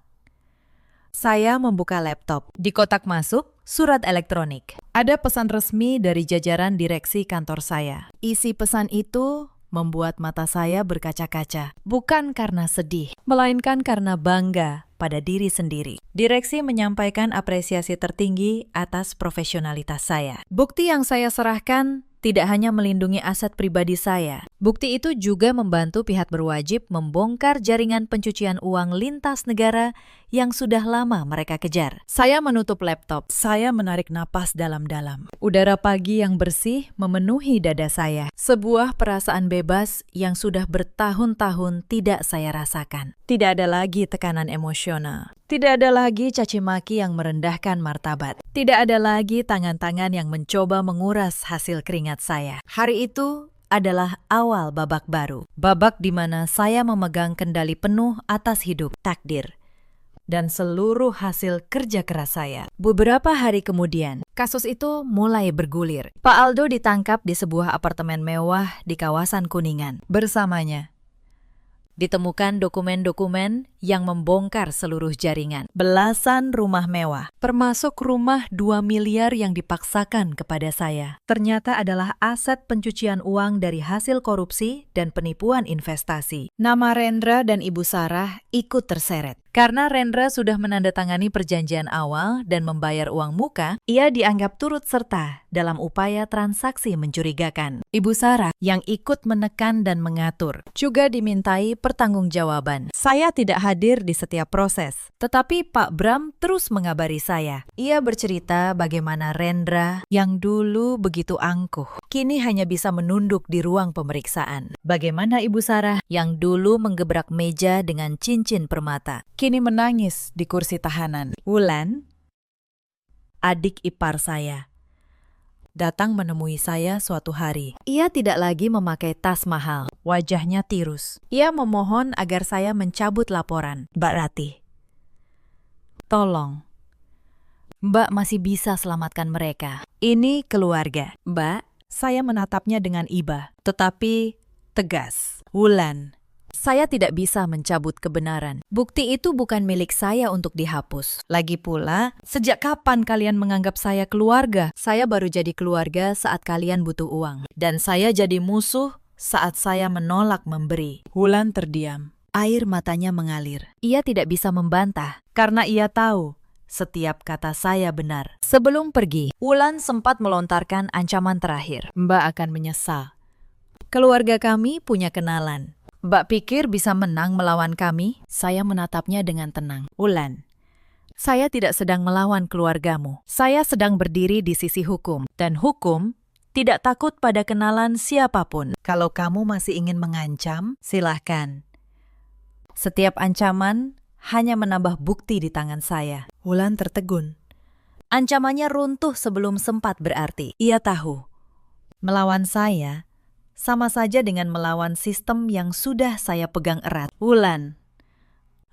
[SPEAKER 1] Saya membuka laptop. Di kotak masuk, surat elektronik. Ada pesan resmi dari jajaran direksi kantor saya. Isi pesan itu membuat mata saya berkaca-kaca. Bukan karena sedih, melainkan karena bangga pada diri sendiri. Direksi menyampaikan apresiasi tertinggi atas profesionalitas saya. Bukti yang saya serahkan tidak hanya melindungi aset pribadi saya. Bukti itu juga membantu pihak berwajib membongkar jaringan pencucian uang lintas negara yang sudah lama mereka kejar. Saya menutup laptop. Saya menarik napas dalam-dalam. Udara pagi yang bersih memenuhi dada saya. Sebuah perasaan bebas yang sudah bertahun-tahun tidak saya rasakan. Tidak ada lagi tekanan emosional. Tidak ada lagi caci maki yang merendahkan martabat. Tidak ada lagi tangan-tangan yang mencoba menguras hasil keringat saya. Hari itu adalah awal babak baru. Babak di mana saya memegang kendali penuh atas hidup, takdir, dan seluruh hasil kerja keras saya. Beberapa hari kemudian, kasus itu mulai bergulir. Pak Aldo ditangkap di sebuah apartemen mewah di kawasan Kuningan. Bersamanya ditemukan dokumen-dokumen yang membongkar seluruh jaringan. Belasan rumah mewah, termasuk rumah 2 miliar yang dipaksakan kepada saya, ternyata adalah aset pencucian uang dari hasil korupsi dan penipuan investasi. Nama Rendra dan Ibu Sarah ikut terseret. Karena Rendra sudah menandatangani perjanjian awal dan membayar uang muka, ia dianggap turut serta dalam upaya transaksi mencurigakan. Ibu Sarah yang ikut menekan dan mengatur juga dimintai pertanggungjawaban. Saya tidak hadir di setiap proses, tetapi Pak Bram terus mengabari saya. Ia bercerita bagaimana Rendra yang dulu begitu angkuh, kini hanya bisa menunduk di ruang pemeriksaan. Bagaimana Ibu Sarah yang dulu menggebrak meja dengan cincin permata, kini menangis di kursi tahanan. Wulan, adik ipar saya, datang menemui saya suatu hari. Ia tidak lagi memakai tas mahal, wajahnya tirus. Ia memohon agar saya mencabut laporan. Mbak Ratih, tolong, Mbak masih bisa selamatkan mereka. Ini keluarga. Mbak, saya menatapnya dengan iba, tetapi tegas. Wulan, saya tidak bisa mencabut kebenaran. Bukti itu bukan milik saya untuk dihapus. Lagi pula, sejak kapan kalian menganggap saya keluarga? Saya baru jadi keluarga saat kalian butuh uang. Dan saya jadi musuh saat saya menolak memberi. Wulan terdiam. Air matanya mengalir. Ia tidak bisa membantah, karena ia tahu setiap kata saya benar. Sebelum pergi, Wulan sempat melontarkan ancaman terakhir. Mbak akan menyesal. Keluarga kami punya kenalan. Mbak pikir bisa menang melawan kami? Saya menatapnya dengan tenang. Wulan, saya tidak sedang melawan keluargamu. Saya sedang berdiri di sisi hukum. Dan hukum tidak takut pada kenalan siapapun. Kalau kamu masih ingin mengancam, silahkan. Setiap ancaman hanya menambah bukti di tangan saya. Wulan tertegun. Ancamannya runtuh sebelum sempat berarti. Ia tahu, melawan saya sama saja dengan melawan sistem yang sudah saya pegang erat. Wulan,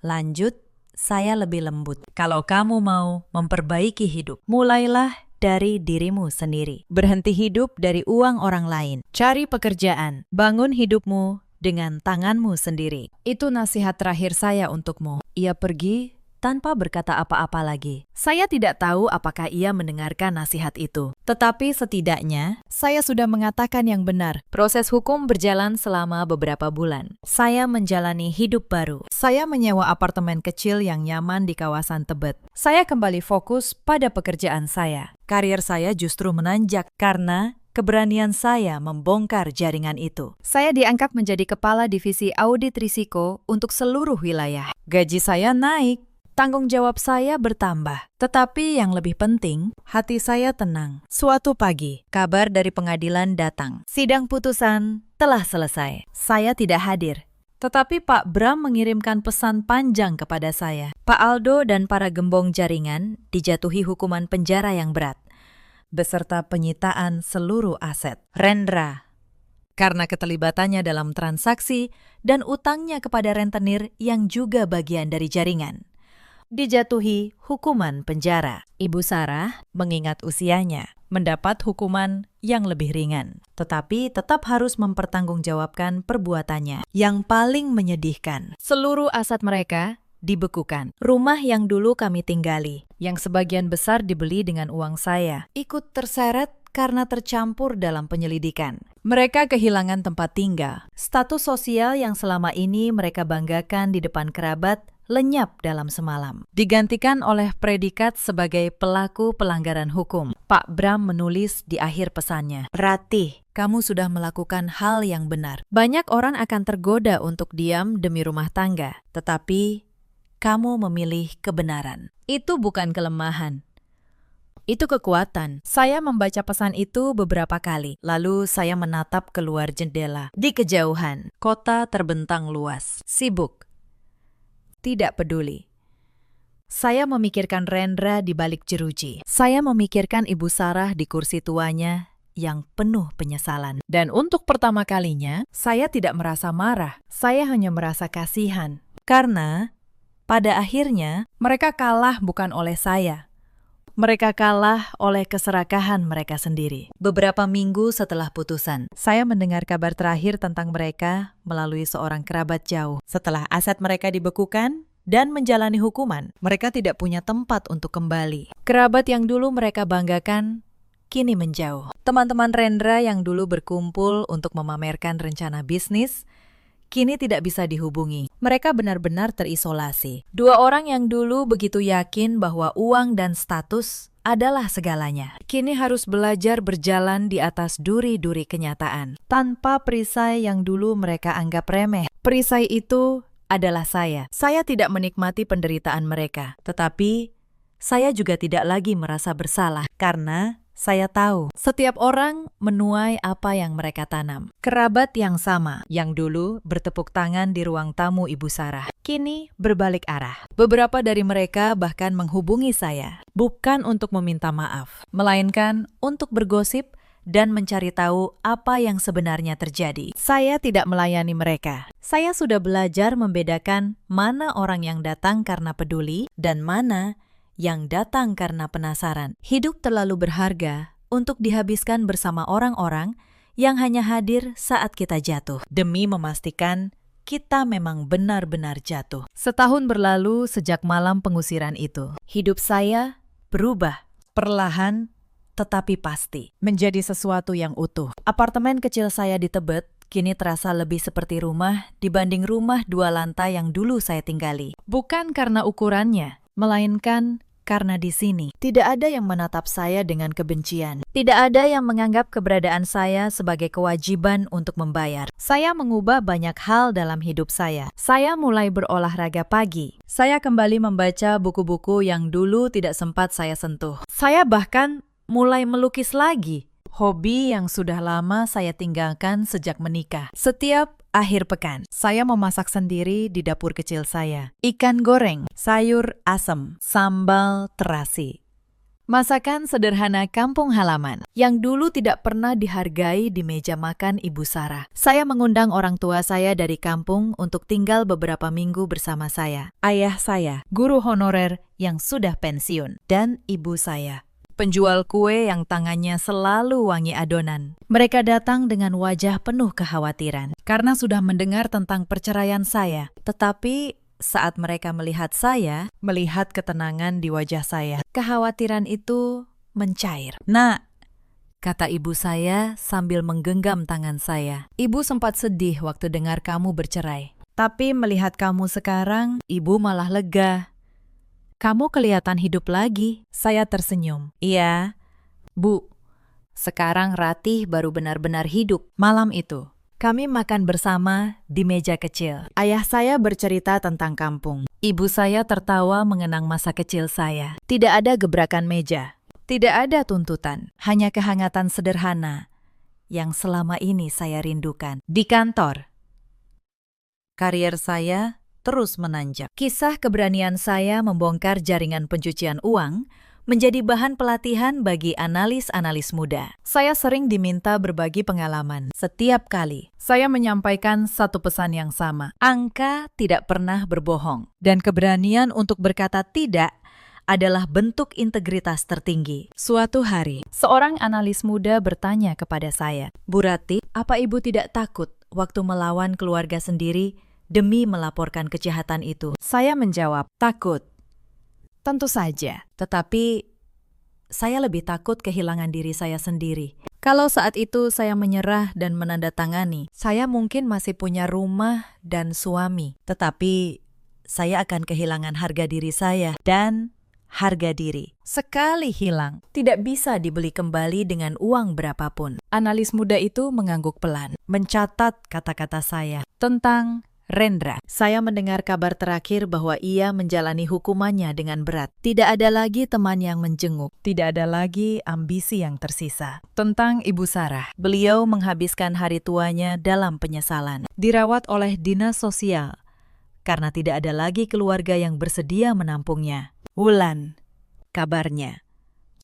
[SPEAKER 1] lanjut, saya lebih lembut. Kalau kamu mau memperbaiki hidup, mulailah dari dirimu sendiri. Berhenti hidup dari uang orang lain. Cari pekerjaan, bangun hidupmu dengan tanganmu sendiri. Itu nasihat terakhir saya untukmu. Ia pergi tanpa berkata apa-apa lagi. Saya tidak tahu apakah ia mendengarkan nasihat itu. Tetapi setidaknya, saya sudah mengatakan yang benar. Proses hukum berjalan selama beberapa bulan. Saya menjalani hidup baru. Saya menyewa apartemen kecil yang nyaman di kawasan Tebet. Saya kembali fokus pada pekerjaan saya. Karier saya justru menanjak karena keberanian saya membongkar jaringan itu. Saya diangkat menjadi kepala divisi audit risiko untuk seluruh wilayah. Gaji saya naik, tanggung jawab saya bertambah. Tetapi yang lebih penting, hati saya tenang. Suatu pagi, kabar dari pengadilan datang. Sidang putusan telah selesai. Saya tidak hadir. Tetapi Pak Bram mengirimkan pesan panjang kepada saya. Pak Aldo dan para gembong jaringan dijatuhi hukuman penjara yang berat, beserta penyitaan seluruh aset. Rendra, karena keterlibatannya dalam transaksi dan utangnya kepada rentenir yang juga bagian dari jaringan, dijatuhi hukuman penjara. Ibu Sarah, mengingat usianya, mendapat hukuman yang lebih ringan, tetapi tetap harus mempertanggungjawabkan perbuatannya. Yang paling menyedihkan, seluruh aset mereka dibekukan. Rumah yang dulu kami tinggali, yang sebagian besar dibeli dengan uang saya, ikut terseret karena tercampur dalam penyelidikan. Mereka kehilangan tempat tinggal. Status sosial yang selama ini mereka banggakan di depan kerabat lenyap dalam semalam, digantikan oleh predikat sebagai pelaku pelanggaran hukum. Pak Bram menulis di akhir pesannya, "Ratih, kamu sudah melakukan hal yang benar. Banyak orang akan tergoda untuk diam demi rumah tangga, tetapi kamu memilih kebenaran. Itu bukan kelemahan. Itu kekuatan." Saya membaca pesan itu beberapa kali, lalu saya menatap keluar jendela. Di kejauhan, kota terbentang luas, sibuk, tidak peduli. Saya memikirkan Rendra di balik jeruji. Saya memikirkan Ibu Sarah di kursi tuanya yang penuh penyesalan. Dan untuk pertama kalinya, saya tidak merasa marah. Saya hanya merasa kasihan. Karena pada akhirnya, mereka kalah bukan oleh saya. Mereka kalah oleh keserakahan mereka sendiri. Beberapa minggu setelah putusan, saya mendengar kabar terakhir tentang mereka melalui seorang kerabat jauh. Setelah aset mereka dibekukan dan menjalani hukuman, mereka tidak punya tempat untuk kembali. Kerabat yang dulu mereka banggakan kini menjauh. Teman-teman Rendra yang dulu berkumpul untuk memamerkan rencana bisnis kini tidak bisa dihubungi. Mereka benar-benar terisolasi. Dua orang yang dulu begitu yakin bahwa uang dan status adalah segalanya, kini harus belajar berjalan di atas duri-duri kenyataan, tanpa perisai yang dulu mereka anggap remeh. Perisai itu adalah saya. Saya tidak menikmati penderitaan mereka, tetapi saya juga tidak lagi merasa bersalah, karena saya tahu setiap orang menuai apa yang mereka tanam. Kerabat yang sama, yang dulu bertepuk tangan di ruang tamu Ibu Sarah, kini berbalik arah. Beberapa dari mereka bahkan menghubungi saya, bukan untuk meminta maaf, melainkan untuk bergosip dan mencari tahu apa yang sebenarnya terjadi. Saya tidak melayani mereka. Saya sudah belajar membedakan mana orang yang datang karena peduli dan mana yang datang karena penasaran. Hidup terlalu berharga untuk dihabiskan bersama orang-orang yang hanya hadir saat kita jatuh, demi memastikan kita memang benar-benar jatuh. Setahun berlalu sejak malam pengusiran itu. Hidup saya berubah, perlahan tetapi pasti, menjadi sesuatu yang utuh. Apartemen kecil saya di Tebet kini terasa lebih seperti rumah dibanding rumah 2 lantai yang dulu saya tinggali. Bukan karena ukurannya, melainkan karena di sini tidak ada yang menatap saya dengan kebencian. Tidak ada yang menganggap keberadaan saya sebagai kewajiban untuk membayar. Saya mengubah banyak hal dalam hidup saya. Saya mulai berolahraga pagi. Saya kembali membaca buku-buku yang dulu tidak sempat saya sentuh. Saya bahkan mulai melukis lagi, hobi yang sudah lama saya tinggalkan sejak menikah. Setiap akhir pekan, saya memasak sendiri di dapur kecil saya. Ikan goreng, sayur asem, sambal terasi. Masakan sederhana kampung halaman yang dulu tidak pernah dihargai di meja makan Ibu Sarah. Saya mengundang orang tua saya dari kampung untuk tinggal beberapa minggu bersama saya. Ayah saya, guru honorer yang sudah pensiun, dan ibu saya, penjual kue yang tangannya selalu wangi adonan. Mereka datang dengan wajah penuh kekhawatiran karena sudah mendengar tentang perceraian saya. Tetapi saat mereka melihat saya, melihat ketenangan di wajah saya, kekhawatiran itu mencair. "Nak," kata ibu saya sambil menggenggam tangan saya, "Ibu sempat sedih waktu dengar kamu bercerai. Tapi melihat kamu sekarang, ibu malah lega. Kamu kelihatan hidup lagi." Saya tersenyum. "Iya, Bu. Sekarang Ratih baru benar-benar hidup. Malam itu, kami makan bersama di meja kecil. Ayah saya bercerita tentang kampung. Ibu saya tertawa mengenang masa kecil saya. Tidak ada gebrakan meja. Tidak ada tuntutan. Hanya kehangatan sederhana yang selama ini saya rindukan. Di kantor, karier saya terus menanjak. Kisah keberanian saya membongkar jaringan pencucian uang menjadi bahan pelatihan bagi analis-analis muda. Saya sering diminta berbagi pengalaman. Setiap kali, saya menyampaikan satu pesan yang sama. Angka tidak pernah berbohong. Dan keberanian untuk berkata tidak adalah bentuk integritas tertinggi. Suatu hari, seorang analis muda bertanya kepada saya, "Bu Ratih, apa Ibu tidak takut waktu melawan keluarga sendiri demi melaporkan kejahatan itu?" Saya menjawab, "Takut. Tentu saja, tetapi saya lebih takut kehilangan diri saya sendiri. Kalau saat itu saya menyerah dan menandatangani, saya mungkin masih punya rumah dan suami, tetapi saya akan kehilangan harga diri saya dan harga diri. Sekali hilang, tidak bisa dibeli kembali dengan uang berapapun." Analis muda itu mengangguk pelan, mencatat kata-kata saya tentang Rendra. Saya mendengar kabar terakhir bahwa ia menjalani hukumannya dengan berat. Tidak ada lagi teman yang menjenguk. Tidak ada lagi ambisi yang tersisa. Tentang Ibu Sarah. Beliau menghabiskan hari tuanya dalam penyesalan. Dirawat oleh dinas sosial karena tidak ada lagi keluarga yang bersedia menampungnya. Wulan, kabarnya,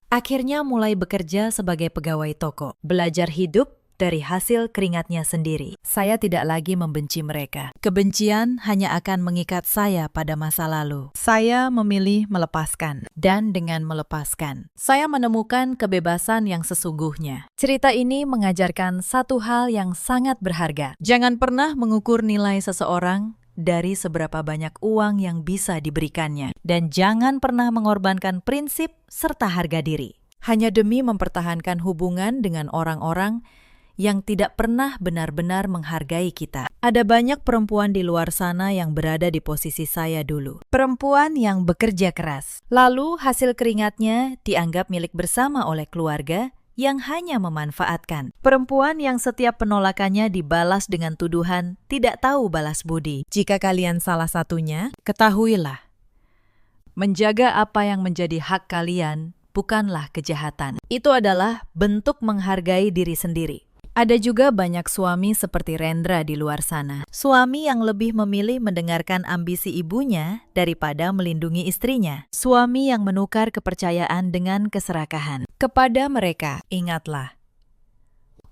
[SPEAKER 1] akhirnya mulai bekerja sebagai pegawai toko. Belajar hidup dari hasil keringatnya sendiri. Saya tidak lagi membenci mereka. Kebencian hanya akan mengikat saya pada masa lalu. Saya memilih melepaskan. Dan dengan melepaskan, saya menemukan kebebasan yang sesungguhnya. Cerita ini mengajarkan satu hal yang sangat berharga. Jangan pernah mengukur nilai seseorang dari seberapa banyak uang yang bisa diberikannya. Dan jangan pernah mengorbankan prinsip serta harga diri hanya demi mempertahankan hubungan dengan orang-orang yang tidak pernah benar-benar menghargai kita. Ada banyak perempuan di luar sana yang berada di posisi saya dulu. Perempuan yang bekerja keras. Lalu hasil keringatnya dianggap milik bersama oleh keluarga yang hanya memanfaatkan. Perempuan yang setiap penolakannya dibalas dengan tuduhan tidak tahu balas budi. Jika kalian salah satunya, ketahuilah, menjaga apa yang menjadi hak kalian bukanlah kejahatan. Itu adalah bentuk menghargai diri sendiri. Ada juga banyak suami seperti Rendra di luar sana. Suami yang lebih memilih mendengarkan ambisi ibunya daripada melindungi istrinya. Suami yang menukar kepercayaan dengan keserakahan. Kepada mereka, ingatlah,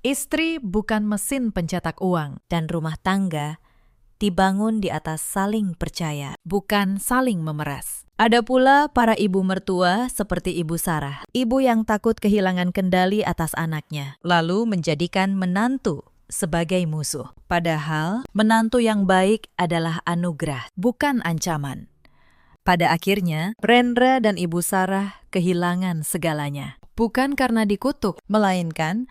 [SPEAKER 1] istri bukan mesin pencetak uang dan rumah tangga dibangun di atas saling percaya, bukan saling memeras. Ada pula para ibu mertua seperti Ibu Sarah, ibu yang takut kehilangan kendali atas anaknya, lalu menjadikan menantu sebagai musuh. Padahal menantu yang baik adalah anugerah, bukan ancaman. Pada akhirnya, Rendra dan Ibu Sarah kehilangan segalanya. Bukan karena dikutuk, melainkan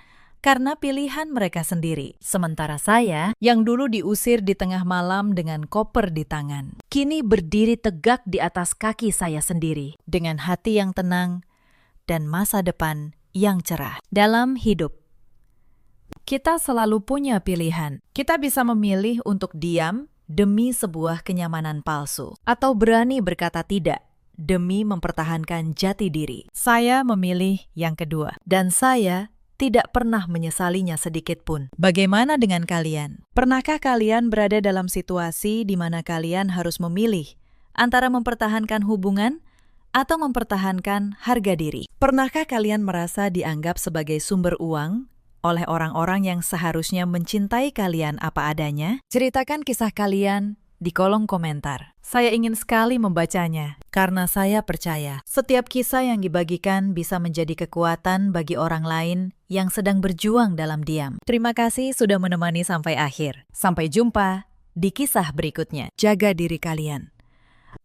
[SPEAKER 1] karena pilihan mereka sendiri. Sementara saya, yang dulu diusir di tengah malam dengan koper di tangan, kini berdiri tegak di atas kaki saya sendiri, dengan hati yang tenang dan masa depan yang cerah. Dalam hidup, kita selalu punya pilihan. Kita bisa memilih untuk diam demi sebuah kenyamanan palsu, atau berani berkata tidak demi mempertahankan jati diri. Saya memilih yang kedua, dan saya tidak pernah menyesalinya sedikit pun. Bagaimana dengan kalian? Pernahkah kalian berada dalam situasi di mana kalian harus memilih antara mempertahankan hubungan atau mempertahankan harga diri? Pernahkah kalian merasa dianggap sebagai sumber uang oleh orang-orang yang seharusnya mencintai kalian apa adanya? Ceritakan kisah kalian di kolom komentar. Saya ingin sekali membacanya, karena saya percaya setiap kisah yang dibagikan bisa menjadi kekuatan bagi orang lain yang sedang berjuang dalam diam. Terima kasih sudah menemani sampai akhir. Sampai jumpa di kisah berikutnya. Jaga diri kalian.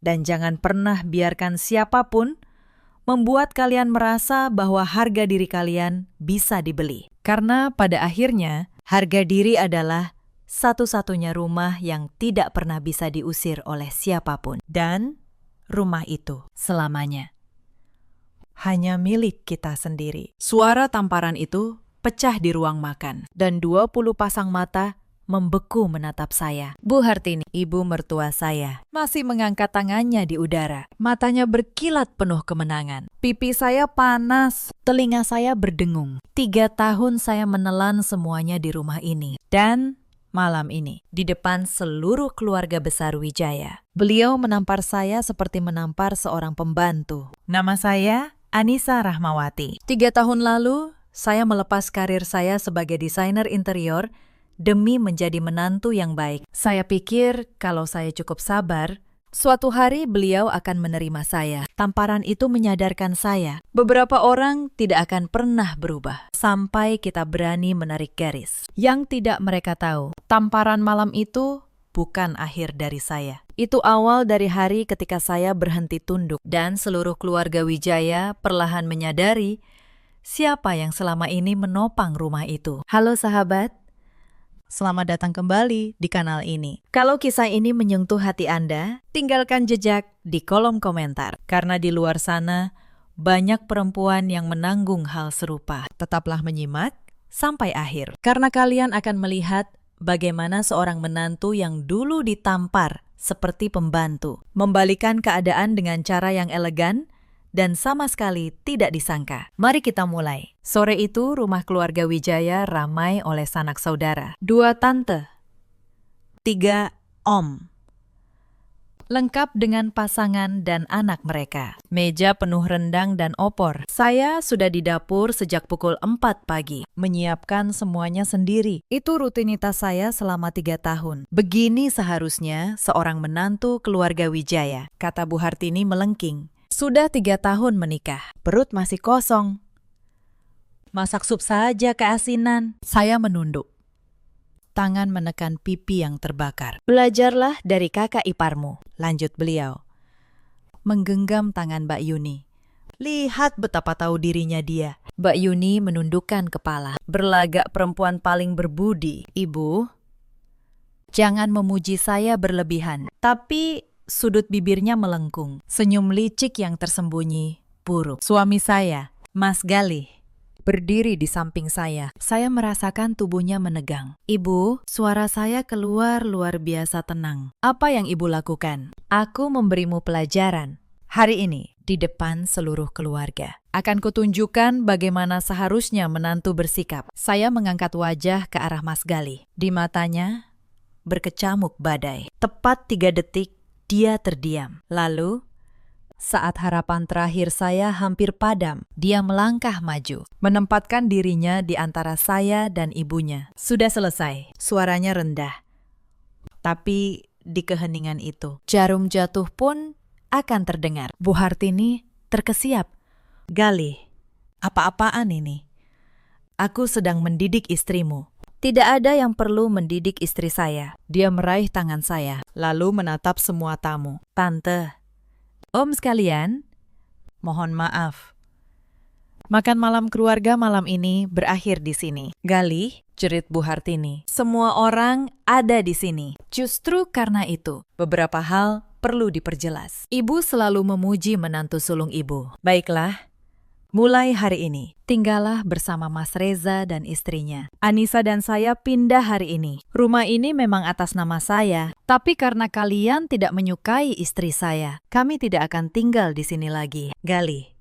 [SPEAKER 1] Dan jangan pernah biarkan siapapun membuat kalian merasa bahwa harga diri kalian bisa dibeli. Karena pada akhirnya, harga diri adalah satu-satunya rumah yang tidak pernah bisa diusir oleh siapapun. Dan rumah itu selamanya hanya milik kita sendiri. Suara tamparan itu pecah di ruang makan, dan 20 pasang mata membeku menatap saya. Bu Hartini, ibu mertua saya, masih mengangkat tangannya di udara. Matanya berkilat penuh kemenangan. Pipi saya panas, telinga saya berdengung. 3 tahun saya menelan semuanya di rumah ini. Dan malam ini, di depan seluruh keluarga besar Wijaya, beliau menampar saya seperti menampar seorang pembantu. Nama saya Anissa Rahmawati. 3 tahun lalu, saya melepas karir saya sebagai desainer interior demi menjadi menantu yang baik. Saya pikir kalau saya cukup sabar, suatu hari beliau akan menerima saya. Tamparan itu menyadarkan saya, beberapa orang tidak akan pernah berubah sampai kita berani menarik garis. Yang tidak mereka tahu, tamparan malam itu bukan akhir dari saya. Itu awal dari hari ketika saya berhenti tunduk, dan seluruh keluarga Wijaya perlahan menyadari siapa yang selama ini menopang rumah itu. Halo sahabat, selamat datang kembali di kanal ini. Kalau kisah ini menyentuh hati Anda, tinggalkan jejak di kolom komentar. Karena di luar sana, banyak perempuan yang menanggung hal serupa. Tetaplah menyimak sampai akhir. Karena kalian akan melihat bagaimana seorang menantu yang dulu ditampar seperti pembantu, membalikan keadaan dengan cara yang elegan dan sama sekali tidak disangka. Mari kita mulai. Sore itu rumah keluarga Wijaya ramai oleh sanak saudara. 2 tante, 3 om, lengkap dengan pasangan dan anak mereka. Meja penuh rendang dan opor. Saya sudah di dapur sejak pukul 4 pagi, menyiapkan semuanya sendiri. Itu rutinitas saya selama 3 tahun. Begini seharusnya seorang menantu keluarga Wijaya, kata Bu Hartini melengking. Sudah 3 tahun menikah, perut masih kosong. Masak sup saja keasinan. Saya menunduk. Tangan menekan pipi yang terbakar. Belajarlah dari kakak iparmu, lanjut beliau. Menggenggam tangan Mbak Yuni. Lihat betapa tahu dirinya dia. Mbak Yuni menundukkan kepala. Berlagak perempuan paling berbudi. Ibu, jangan memuji saya berlebihan. Tapi sudut bibirnya melengkung. Senyum licik yang tersembunyi, buruk. Suami saya, Mas Galih, berdiri di samping saya. Saya merasakan tubuhnya menegang. Ibu, suara saya keluar luar biasa tenang. Apa yang ibu lakukan? Aku memberimu pelajaran. Hari ini, di depan seluruh keluarga. Akan kutunjukkan bagaimana seharusnya menantu bersikap. Saya mengangkat wajah ke arah Mas Galih. Di matanya, berkecamuk badai. Tepat 3 detik, dia terdiam. Lalu, saat harapan terakhir saya hampir padam, dia melangkah maju, menempatkan dirinya di antara saya dan ibunya. Sudah selesai, suaranya rendah. Tapi di keheningan itu, jarum jatuh pun akan terdengar. Bu Hartini terkesiap. Galih, apa-apaan ini? Aku sedang mendidik istrimu. Tidak ada yang perlu mendidik istri saya. Dia meraih tangan saya, lalu menatap semua tamu. Tante, om sekalian, mohon maaf. Makan malam keluarga malam ini berakhir di sini. Galih, jerit Bu Hartini. Semua orang ada di sini. Justru karena itu, beberapa hal perlu diperjelas. Ibu selalu memuji menantu sulung ibu. Baiklah, mulai hari ini, tinggallah bersama Mas Reza dan istrinya. Anissa dan saya pindah hari ini. Rumah ini memang atas nama saya, tapi karena kalian tidak menyukai istri saya, kami tidak akan tinggal di sini lagi. Galih,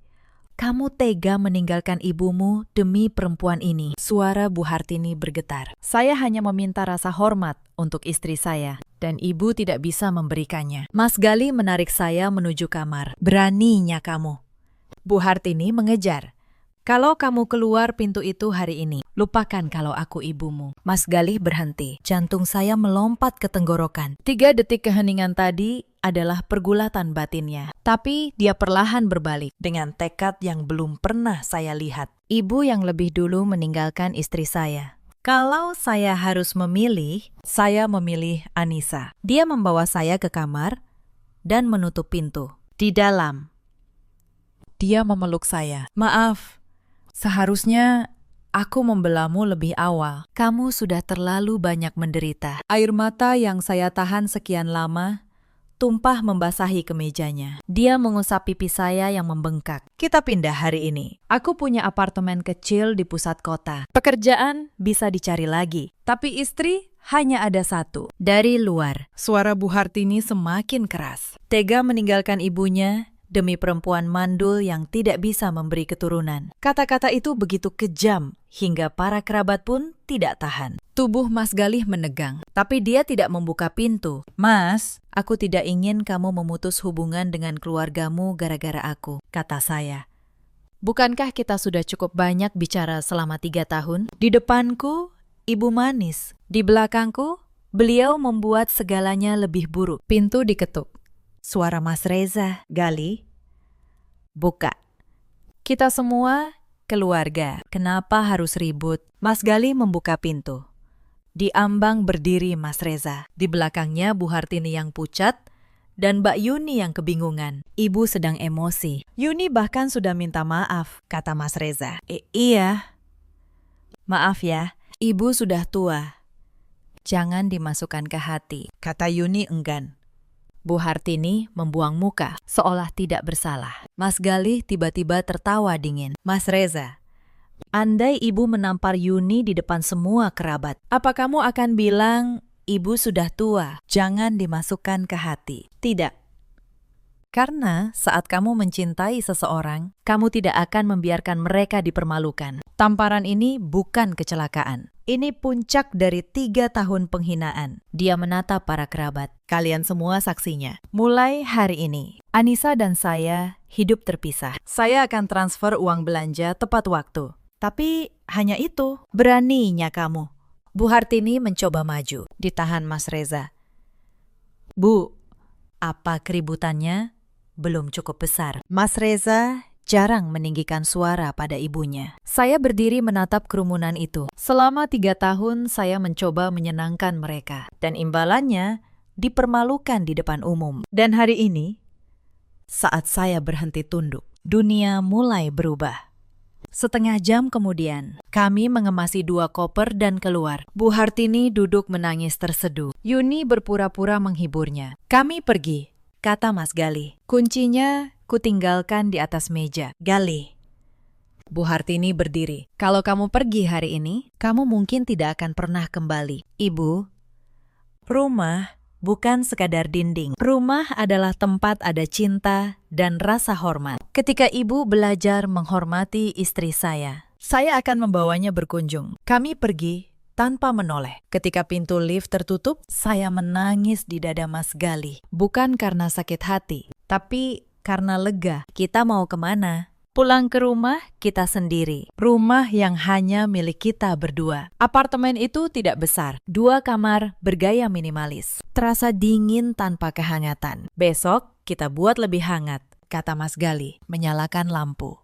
[SPEAKER 1] kamu tega meninggalkan ibumu demi perempuan ini. Suara Bu Hartini bergetar. Saya hanya meminta rasa hormat untuk istri saya, dan ibu tidak bisa memberikannya. Mas Galih menarik saya menuju kamar. Beraninya kamu. Bu Hartini mengejar. Kalau kamu keluar pintu itu hari ini, lupakan kalau aku ibumu. Mas Galih berhenti. Jantung saya melompat ke tenggorokan. 3 detik keheningan tadi adalah pergulatan batinnya. Tapi dia perlahan berbalik dengan tekad yang belum pernah saya lihat. Ibu yang lebih dulu meninggalkan istri saya. Kalau saya harus memilih, saya memilih Anissa. Dia membawa saya ke kamar dan menutup pintu. Di dalam, dia memeluk saya. Maaf, seharusnya aku membelamu lebih awal. Kamu sudah terlalu banyak menderita. Air mata yang saya tahan sekian lama tumpah membasahi kemejanya. Dia mengusap pipi saya yang membengkak. Kita pindah hari ini. Aku punya apartemen kecil di pusat kota. Pekerjaan bisa dicari lagi. Tapi istri hanya ada satu. Dari luar, suara Bu Hartini semakin keras. Tega meninggalkan ibunya demi perempuan mandul yang tidak bisa memberi keturunan. Kata-kata itu begitu kejam hingga para kerabat pun tidak tahan. Tubuh Mas Galih menegang, tapi dia tidak membuka pintu. Mas, aku tidak ingin kamu memutus hubungan dengan keluargamu gara-gara aku, kata saya. Bukankah kita sudah cukup banyak bicara selama 3 tahun? Di depanku, ibu manis. Di belakangku, beliau membuat segalanya lebih buruk. Pintu diketuk. Suara Mas Reza, Galih. Buka. Kita semua keluarga. Kenapa harus ribut? Mas Galih membuka pintu. Di ambang berdiri Mas Reza. Di belakangnya Bu Hartini yang pucat dan Mbak Yuni yang kebingungan. Ibu sedang emosi. Yuni bahkan sudah minta maaf, kata Mas Reza. Iya. Maaf ya, ibu sudah tua. Jangan dimasukkan ke hati, kata Yuni enggan. Bu Hartini membuang muka, seolah tidak bersalah. Mas Galih tiba-tiba tertawa dingin. Mas Reza, andai ibu menampar Yuni di depan semua kerabat, apa kamu akan bilang, ibu sudah tua, jangan dimasukkan ke hati? Tidak. Karena saat kamu mencintai seseorang, kamu tidak akan membiarkan mereka dipermalukan. Tamparan ini bukan kecelakaan. Ini puncak dari 3 tahun penghinaan. Dia menatap para kerabat. Kalian semua saksinya. Mulai hari ini, Anissa dan saya hidup terpisah. Saya akan transfer uang belanja tepat waktu. Tapi hanya itu. Beraninya kamu. Bu Hartini mencoba maju. Ditahan Mas Reza. Bu, apa keributannya? Belum cukup besar. Mas Reza jarang meninggikan suara pada ibunya. Saya berdiri menatap kerumunan itu. Selama 3 tahun saya mencoba menyenangkan mereka. Dan imbalannya dipermalukan di depan umum. Dan hari ini, saat saya berhenti tunduk, dunia mulai berubah. Setengah jam kemudian, kami mengemasi 2 koper dan keluar. Bu Hartini duduk menangis terseduh. Yuni berpura-pura menghiburnya. Kami pergi, kata Mas Galih. Kuncinya kutinggalkan di atas meja. Galih. Bu Hartini berdiri. Kalau kamu pergi hari ini, kamu mungkin tidak akan pernah kembali. Ibu, rumah bukan sekadar dinding. Rumah adalah tempat ada cinta dan rasa hormat. Ketika ibu belajar menghormati istri saya akan membawanya berkunjung. Kami pergi tanpa menoleh. Ketika pintu lift tertutup, saya menangis di dada Mas Galih. Bukan karena sakit hati, tapi karena lega. Kita mau kemana? Pulang ke rumah kita sendiri. Rumah yang hanya milik kita berdua. Apartemen itu tidak besar. 2 kamar bergaya minimalis. Terasa dingin tanpa kehangatan. Besok kita buat lebih hangat, kata Mas Galih, menyalakan lampu.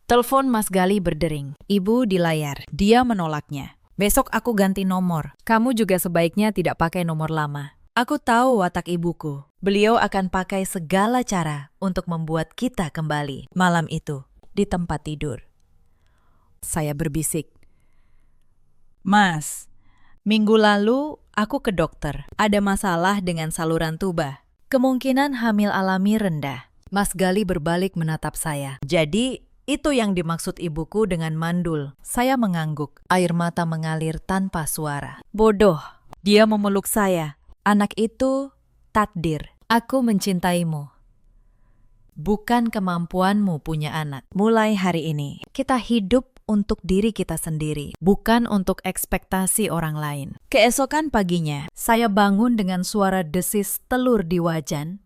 [SPEAKER 1] Telepon Mas Galih berdering. Ibu di layar. Dia menolaknya. Besok aku ganti nomor. Kamu juga sebaiknya tidak pakai nomor lama. Aku tahu watak ibuku. Beliau akan pakai segala cara untuk membuat kita kembali. Malam itu, di tempat tidur, saya berbisik. Mas, minggu lalu aku ke dokter. Ada masalah dengan saluran tuba. Kemungkinan hamil alami rendah. Mas Galih berbalik menatap saya. Jadi, itu yang dimaksud ibuku dengan mandul. Saya mengangguk. Air mata mengalir tanpa suara. Bodoh. Dia memeluk saya. Anak itu takdir. Aku mencintaimu. Bukan kemampuanmu punya anak. Mulai hari ini, kita hidup untuk diri kita sendiri, bukan untuk ekspektasi orang lain. Keesokan paginya, saya bangun dengan suara desis telur di wajan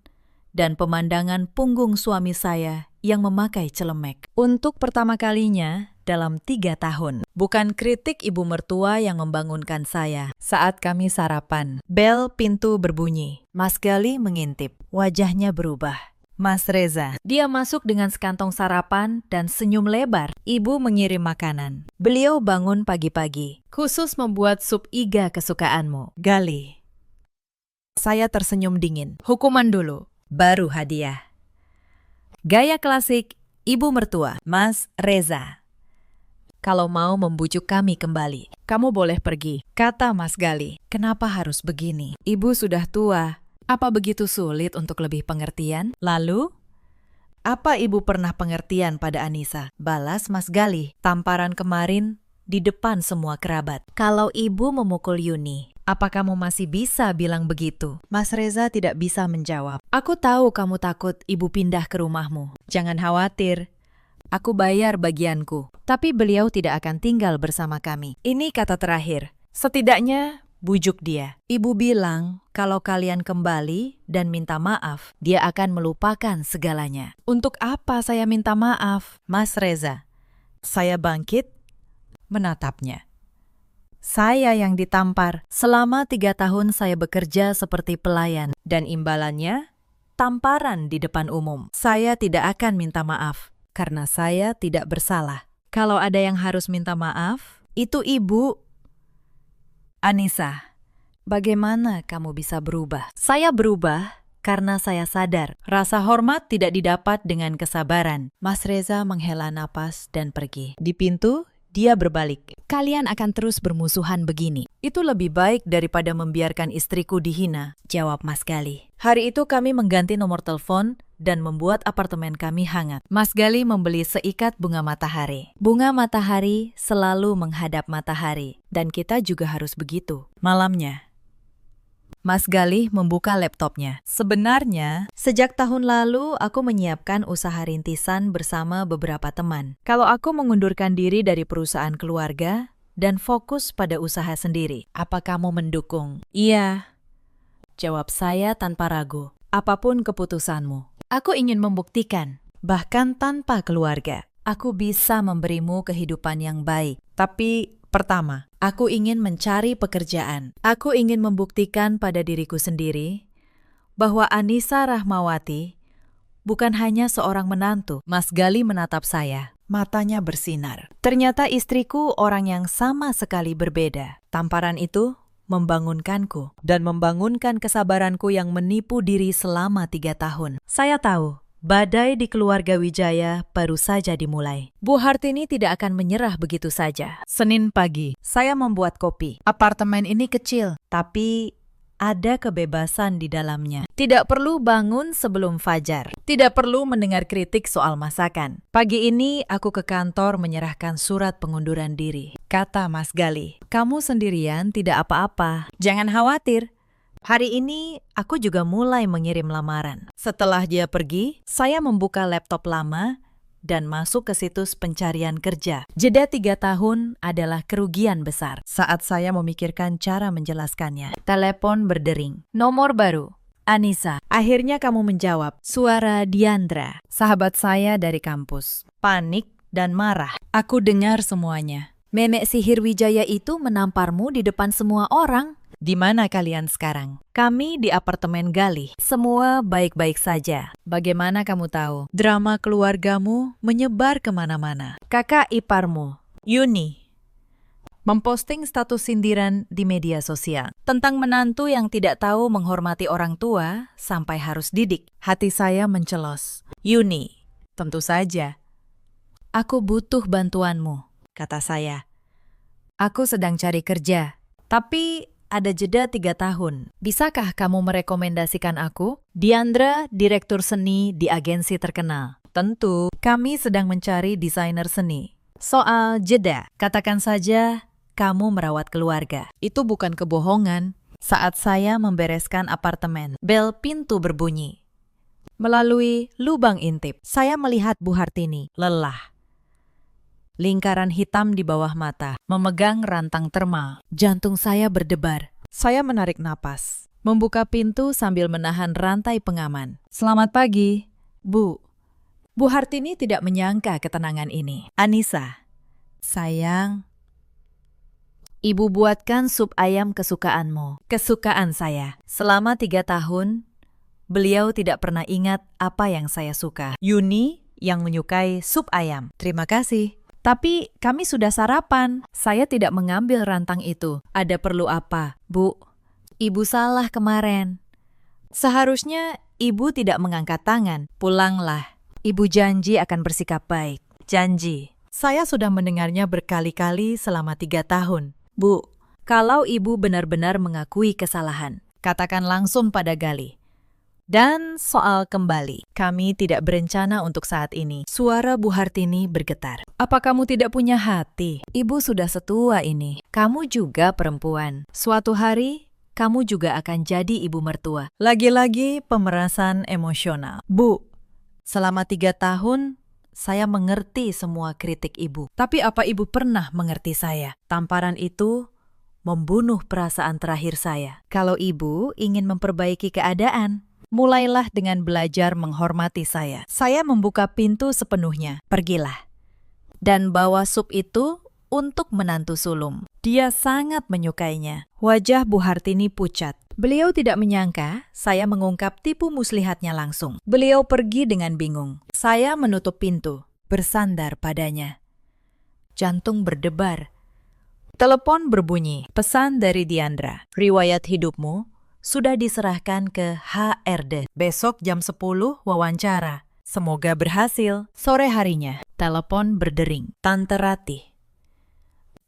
[SPEAKER 1] dan pemandangan punggung suami saya yang memakai celemek. Untuk pertama kalinya dalam 3 tahun. Bukan kritik ibu mertua yang membangunkan saya. Saat kami sarapan, bel pintu berbunyi. Mas Galih mengintip. Wajahnya berubah. Mas Reza. Dia masuk dengan sekantong sarapan dan senyum lebar. Ibu mengirim makanan. Beliau bangun pagi-pagi, khusus membuat sup iga kesukaanmu. Galih. Saya tersenyum dingin. Hukuman dulu, baru hadiah. Gaya klasik ibu mertua, Mas Reza. Kalau mau membujuk kami kembali, kamu boleh pergi, kata Mas Galih. Kenapa harus begini? Ibu sudah tua, Apa begitu sulit untuk lebih pengertian? Lalu, apa ibu pernah pengertian pada Anissa? Balas Mas Galih, tamparan kemarin di depan semua kerabat. Kalau ibu memukul Yuni, apa kamu masih bisa bilang begitu? Mas Reza tidak bisa menjawab. Aku tahu kamu takut ibu pindah ke rumahmu. Jangan khawatir. Aku bayar bagianku. Tapi beliau tidak akan tinggal bersama kami. Ini kata terakhir. Setidaknya bujuk dia. Ibu bilang kalau kalian kembali dan minta maaf, dia akan melupakan segalanya. Untuk apa saya minta maaf? Mas Reza. Saya bangkit, menatapnya. Saya yang ditampar. Selama 3 tahun saya bekerja seperti pelayan. Dan imbalannya, tamparan di depan umum. Saya tidak akan minta maaf, karena saya tidak bersalah. Kalau ada yang harus minta maaf, itu ibu. Anissa, bagaimana kamu bisa berubah? Saya berubah karena saya sadar rasa hormat tidak didapat dengan kesabaran. Mas Reza menghela napas dan pergi. Di pintu, dia berbalik. Kalian akan terus bermusuhan begini. Itu lebih baik daripada membiarkan istriku dihina, jawab Mas Galih. Hari itu kami mengganti nomor telepon dan membuat apartemen kami hangat. Mas Galih membeli seikat bunga matahari. Bunga matahari selalu menghadap matahari, dan kita juga harus begitu. Malamnya, Mas Galih membuka laptopnya. Sebenarnya, sejak tahun lalu aku menyiapkan usaha rintisan bersama beberapa teman. Kalau aku mengundurkan diri dari perusahaan keluarga dan fokus pada usaha sendiri, apa kamu mendukung? Iya, jawab saya tanpa ragu. Apapun keputusanmu. Aku ingin membuktikan, bahkan tanpa keluarga, aku bisa memberimu kehidupan yang baik. Tapi pertama, aku ingin mencari pekerjaan. Aku ingin membuktikan pada diriku sendiri bahwa Anissa Rahmawati bukan hanya seorang menantu. Mas Galih menatap saya, matanya bersinar. Ternyata istriku orang yang sama sekali berbeda. Tamparan itu membangunkanku dan membangunkan kesabaranku yang menipu diri selama 3 tahun. Saya tahu, badai di keluarga Wijaya baru saja dimulai. Bu Hartini tidak akan menyerah begitu saja. Senin pagi, saya membuat kopi. Apartemen ini kecil, tapi ada kebebasan di dalamnya. Tidak perlu bangun sebelum fajar. Tidak perlu mendengar kritik soal masakan. Pagi ini aku ke kantor menyerahkan surat pengunduran diri. Kata Mas Galih, kamu sendirian tidak apa-apa. Jangan khawatir. Hari ini aku juga mulai mengirim lamaran. Setelah dia pergi, saya membuka laptop lama dan masuk ke situs pencarian kerja. Jeda 3 tahun adalah kerugian besar. Saat saya memikirkan cara menjelaskannya, telepon berdering. Nomor baru. Anissa, akhirnya kamu menjawab. Suara Diandra, sahabat saya dari kampus. Panik dan marah. Aku dengar semuanya. Memek sihir Wijaya itu menamparmu di depan semua orang. Di mana kalian sekarang? Kami di apartemen Galih. Semua baik-baik saja. Bagaimana kamu tahu? Drama keluargamu menyebar kemana-mana. Kakak iparmu, Yuni, memposting status sindiran di media sosial tentang menantu yang tidak tahu menghormati orang tua sampai harus didik. Hati saya mencelos. Yuni, tentu saja. Aku butuh bantuanmu, kata saya. Aku sedang cari kerja, tapi ada jeda 3 tahun. Bisakah kamu merekomendasikan aku? Diandra, direktur seni di agensi terkenal. Tentu, kami sedang mencari desainer seni. Soal jeda, katakan saja kamu merawat keluarga. Itu bukan kebohongan. Saat saya membereskan apartemen, bel pintu berbunyi. Melalui lubang intip, saya melihat Bu Hartini, lelah. Lingkaran hitam di bawah mata, memegang rantang termal. Jantung saya berdebar. Saya menarik napas, membuka pintu sambil menahan rantai pengaman. Selamat pagi, Bu. Bu Hartini tidak menyangka ketenangan ini. Anissa, sayang, Ibu buatkan sup ayam kesukaanmu. Kesukaan saya. Selama 3 tahun, beliau tidak pernah ingat apa yang saya suka. Yuni yang menyukai sup ayam. Terima kasih. Tapi kami sudah sarapan. Saya tidak mengambil rantang itu. Ada perlu apa, Bu? Ibu salah kemarin. Seharusnya ibu tidak mengangkat tangan. Pulanglah. Ibu janji akan bersikap baik. Janji. Saya sudah mendengarnya berkali-kali selama 3 tahun. Bu, kalau ibu benar-benar mengakui kesalahan, Katakan langsung pada Gali. Dan soal kembali, kami tidak berencana untuk saat ini. Suara Bu Hartini bergetar. Apa kamu tidak punya hati? Ibu sudah setua ini. Kamu juga perempuan. Suatu hari, kamu juga akan jadi ibu mertua. Lagi-lagi pemerasan emosional. Bu, selama 3 tahun, saya mengerti semua kritik ibu. Tapi apa ibu pernah mengerti saya? Tamparan itu membunuh perasaan terakhir saya. Kalau ibu ingin memperbaiki keadaan, mulailah dengan belajar menghormati saya. Saya membuka pintu sepenuhnya. Pergilah. Dan bawa sup itu untuk menantu sulung. Dia sangat menyukainya. Wajah Bu Hartini pucat. Beliau tidak menyangka saya mengungkap tipu muslihatnya langsung. Beliau pergi dengan bingung. Saya menutup pintu, bersandar padanya. Jantung berdebar. Telepon berbunyi. Pesan dari Diandra. Riwayat hidupmu sudah diserahkan ke HRD. Besok jam 10 wawancara. Semoga berhasil. Sore harinya, telepon berdering. Tante Ratih.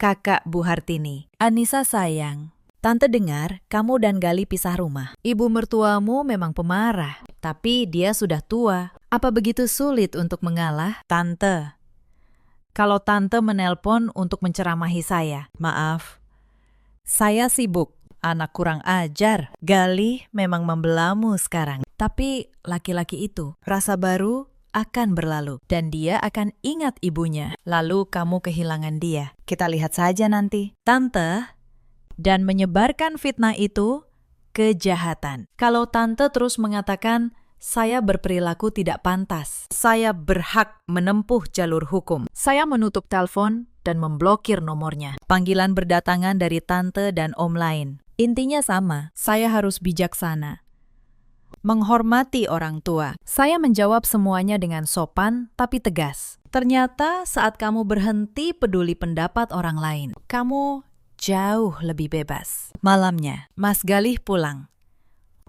[SPEAKER 1] Kakak Bu Hartini. Anissa sayang. Tante dengar kamu dan Gali pisah rumah. Ibu mertuamu memang pemarah, tapi dia sudah tua. Apa begitu sulit untuk mengalah? Tante. Kalau tante menelpon untuk menceramahi saya, maaf. Saya sibuk. Anak kurang ajar. Gali memang membelamu sekarang. Tapi laki-laki itu, rasa baru akan berlalu. Dan dia akan ingat ibunya. Lalu kamu kehilangan dia. Kita lihat saja nanti. Tante, dan menyebarkan fitnah itu kejahatan. Kalau tante terus mengatakan, saya berperilaku tidak pantas. Saya berhak menempuh jalur hukum. Saya menutup telepon dan memblokir nomornya. Panggilan berdatangan dari tante dan om lain. Intinya sama, saya harus bijaksana. Menghormati orang tua. Saya menjawab semuanya dengan sopan tapi tegas. Ternyata saat kamu berhenti peduli pendapat orang lain, kamu jauh lebih bebas. Malamnya, Mas Galih pulang.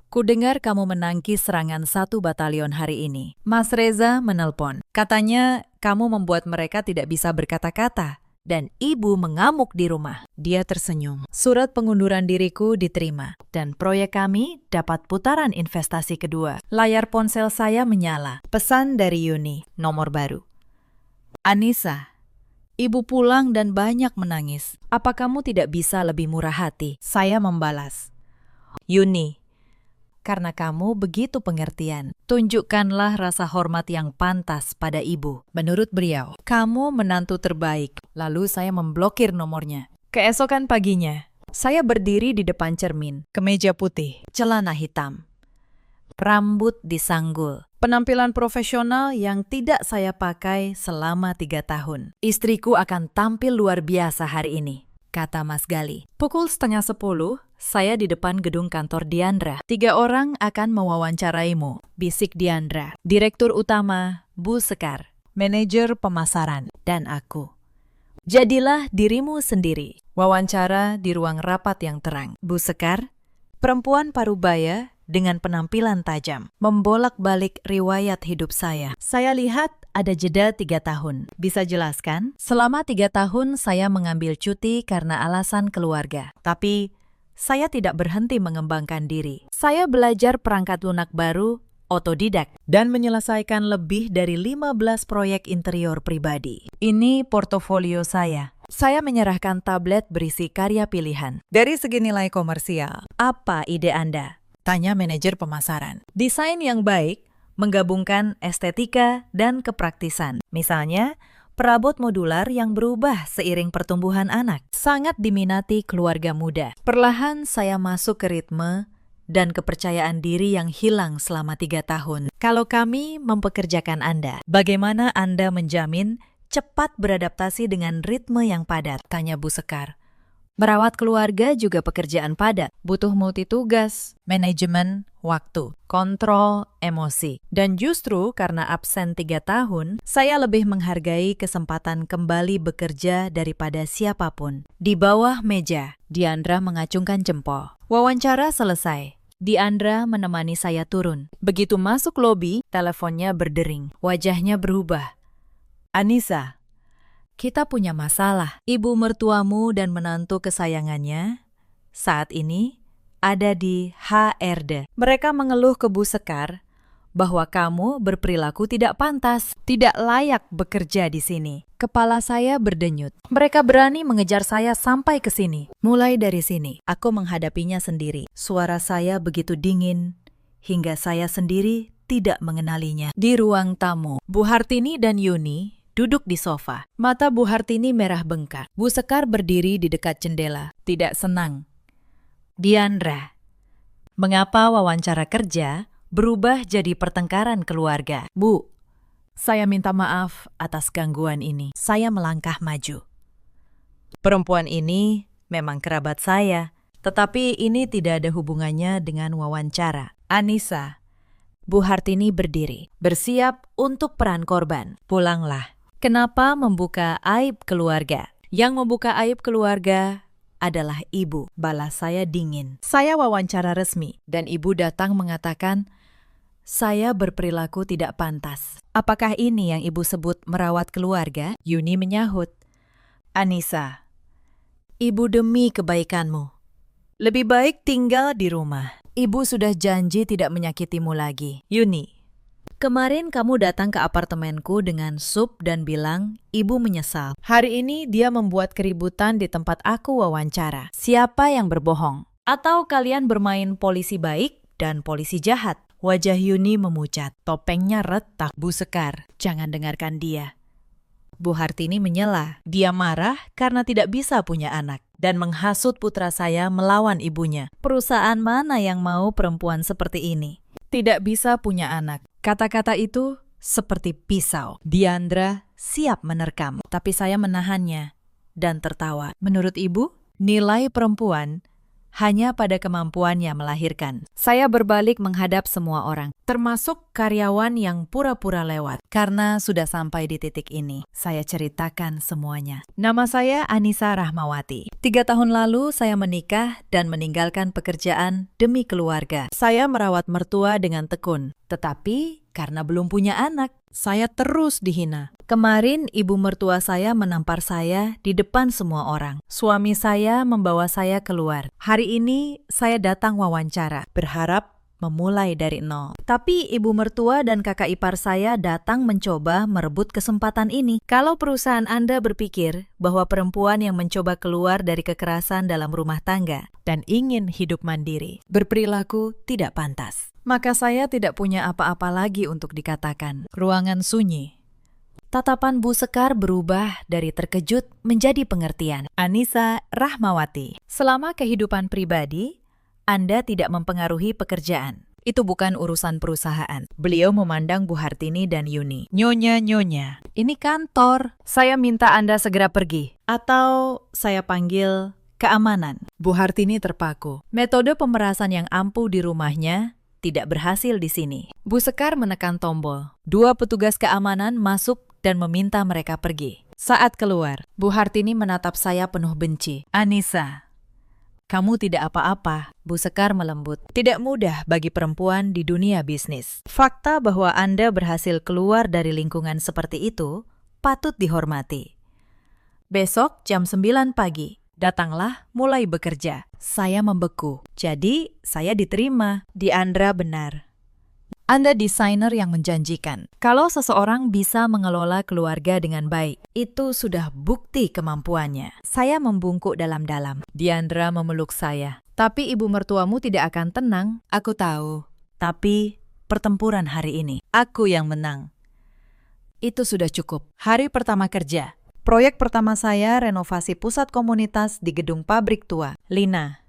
[SPEAKER 1] Kudengar kamu menangkis serangan 1 batalion hari ini. Mas Reza menelpon. Katanya kamu membuat mereka tidak bisa berkata-kata. Dan ibu mengamuk di rumah. Dia tersenyum. Surat pengunduran diriku diterima. Dan proyek kami dapat putaran investasi kedua. Layar ponsel saya menyala. Pesan dari Yuni, nomor baru. Anissa. Ibu pulang dan banyak menangis. Apa kamu tidak bisa lebih murah hati? Saya membalas. Yuni, karena kamu begitu pengertian. Tunjukkanlah rasa hormat yang pantas pada ibu. Menurut beliau, kamu menantu terbaik. Lalu saya memblokir nomornya. Keesokan paginya, saya berdiri di depan cermin. Kemeja putih, celana hitam. Rambut disanggul. Penampilan profesional yang tidak saya pakai selama 3 tahun. Istriku akan tampil luar biasa hari ini, kata Mas Gali. Pukul 9:30, saya di depan gedung kantor Diandra. 3 orang akan mewawancaraimu, bisik Diandra. Direktur utama, Bu Sekar, manajer pemasaran, dan aku. Jadilah dirimu sendiri. Wawancara di ruang rapat yang terang. Bu Sekar, perempuan parubaya dengan penampilan tajam, membolak-balik riwayat hidup saya. Saya lihat ada jeda 3 tahun. Bisa jelaskan? Selama 3 tahun saya mengambil cuti karena alasan keluarga. Tapi saya tidak berhenti mengembangkan diri. Saya belajar perangkat lunak baru, otodidak, dan menyelesaikan lebih dari 15 proyek interior pribadi. Ini portofolio saya. Saya menyerahkan tablet berisi karya pilihan. Dari segi nilai komersial, apa ide Anda? Tanya manajer pemasaran. Desain yang baik menggabungkan estetika dan kepraktisan. Misalnya, perabot modular yang berubah seiring pertumbuhan anak. Sangat diminati keluarga muda. Perlahan saya masuk ke ritme dan kepercayaan diri yang hilang selama 3 tahun. Kalau kami mempekerjakan Anda, bagaimana Anda menjamin cepat beradaptasi dengan ritme yang padat? Tanya Bu Sekar. Merawat keluarga juga pekerjaan padat, butuh multitugas, manajemen waktu, kontrol emosi. Dan justru karena absen 3 tahun, saya lebih menghargai kesempatan kembali bekerja daripada siapapun. Di bawah meja, Diandra mengacungkan jempol. Wawancara selesai. Diandra menemani saya turun. Begitu masuk lobi, teleponnya berdering. Wajahnya berubah. Anissa, kita punya masalah. Ibu mertuamu dan menantu kesayangannya saat ini ada di HRD. Mereka mengeluh ke Bu Sekar bahwa kamu berperilaku tidak pantas, tidak layak bekerja di sini. Kepala saya berdenyut. Mereka berani mengejar saya sampai ke sini. Mulai dari sini, aku menghadapinya sendiri. Suara saya begitu dingin, hingga saya sendiri tidak mengenalinya. Di ruang tamu, Bu Hartini dan Yuni duduk di sofa. Mata Bu Hartini merah bengkak. Bu Sekar berdiri di dekat jendela, tidak senang. Diandra, mengapa wawancara kerja berubah jadi pertengkaran keluarga? Bu, saya minta maaf atas gangguan ini. Saya melangkah maju. Perempuan ini memang kerabat saya, tetapi ini tidak ada hubungannya dengan wawancara. Anissa, Bu Hartini berdiri, bersiap untuk peran korban. Pulanglah. Kenapa membuka aib keluarga? Yang membuka aib keluarga adalah ibu. Balas saya dingin. Saya wawancara resmi, dan ibu datang mengatakan, saya berperilaku tidak pantas. Apakah ini yang ibu sebut merawat keluarga? Yuni menyahut, Anissa, ibu demi kebaikanmu, lebih baik tinggal di rumah. Ibu sudah janji tidak menyakitimu lagi. Yuni, kemarin kamu datang ke apartemenku dengan sup dan bilang ibu menyesal. Hari ini dia membuat keributan di tempat aku wawancara. Siapa yang berbohong? Atau kalian bermain polisi baik dan polisi jahat? Wajah Yuni memucat, topengnya retak. Bu Sekar, jangan dengarkan dia. Bu Hartini menyela. Dia marah karena tidak bisa punya anak dan menghasut putra saya melawan ibunya. Perusahaan mana yang mau perempuan seperti ini? Tidak bisa punya anak. Kata-kata itu seperti pisau. Diandra siap menerkam, tapi saya menahannya dan tertawa. Menurut ibu, nilai perempuan hanya pada kemampuannya melahirkan. Saya berbalik menghadap semua orang, termasuk karyawan yang pura-pura lewat. Karena sudah sampai di titik ini, saya ceritakan semuanya. Nama saya Anissa Rahmawati. 3 tahun lalu saya menikah dan meninggalkan pekerjaan demi keluarga. Saya merawat mertua dengan tekun, tetapi karena belum punya anak, saya terus dihina. Kemarin ibu mertua saya menampar saya di depan semua orang. Suami saya membawa saya keluar. Hari ini saya datang wawancara, berharap memulai dari nol. Tapi ibu mertua dan kakak ipar saya datang mencoba merebut kesempatan ini. Kalau perusahaan Anda berpikir bahwa perempuan yang mencoba keluar dari kekerasan dalam rumah tangga dan ingin hidup mandiri, berperilaku tidak pantas, maka saya tidak punya apa-apa lagi untuk dikatakan. Ruangan sunyi. Tatapan Bu Sekar berubah dari terkejut menjadi pengertian. Anissa Rahmawati, selama kehidupan pribadi, Anda tidak mempengaruhi pekerjaan. Itu bukan urusan perusahaan. Beliau memandang Bu Hartini dan Yuni. Nyonya, ini kantor. Saya minta Anda segera pergi. Atau saya panggil keamanan. Bu Hartini terpaku. Metode pemerasan yang ampuh di rumahnya tidak berhasil di sini. Bu Sekar menekan tombol. 2 petugas keamanan masuk dan meminta mereka pergi. Saat keluar, Bu Hartini menatap saya penuh benci. Anissa, kamu tidak apa-apa. Bu Sekar melembut. Tidak mudah bagi perempuan di dunia bisnis. Fakta bahwa Anda berhasil keluar dari lingkungan seperti itu patut dihormati. Besok jam 9 pagi, datanglah mulai bekerja. Saya membeku. Jadi, saya diterima. Diandra benar. Anda desainer yang menjanjikan. Kalau seseorang bisa mengelola keluarga dengan baik, itu sudah bukti kemampuannya. Saya membungkuk dalam-dalam. Diandra memeluk saya. Tapi ibu mertuamu tidak akan tenang. Aku tahu. Tapi pertempuran hari ini, aku yang menang. Itu sudah cukup. Hari pertama kerja. Proyek pertama saya renovasi pusat komunitas di gedung pabrik tua. Lina,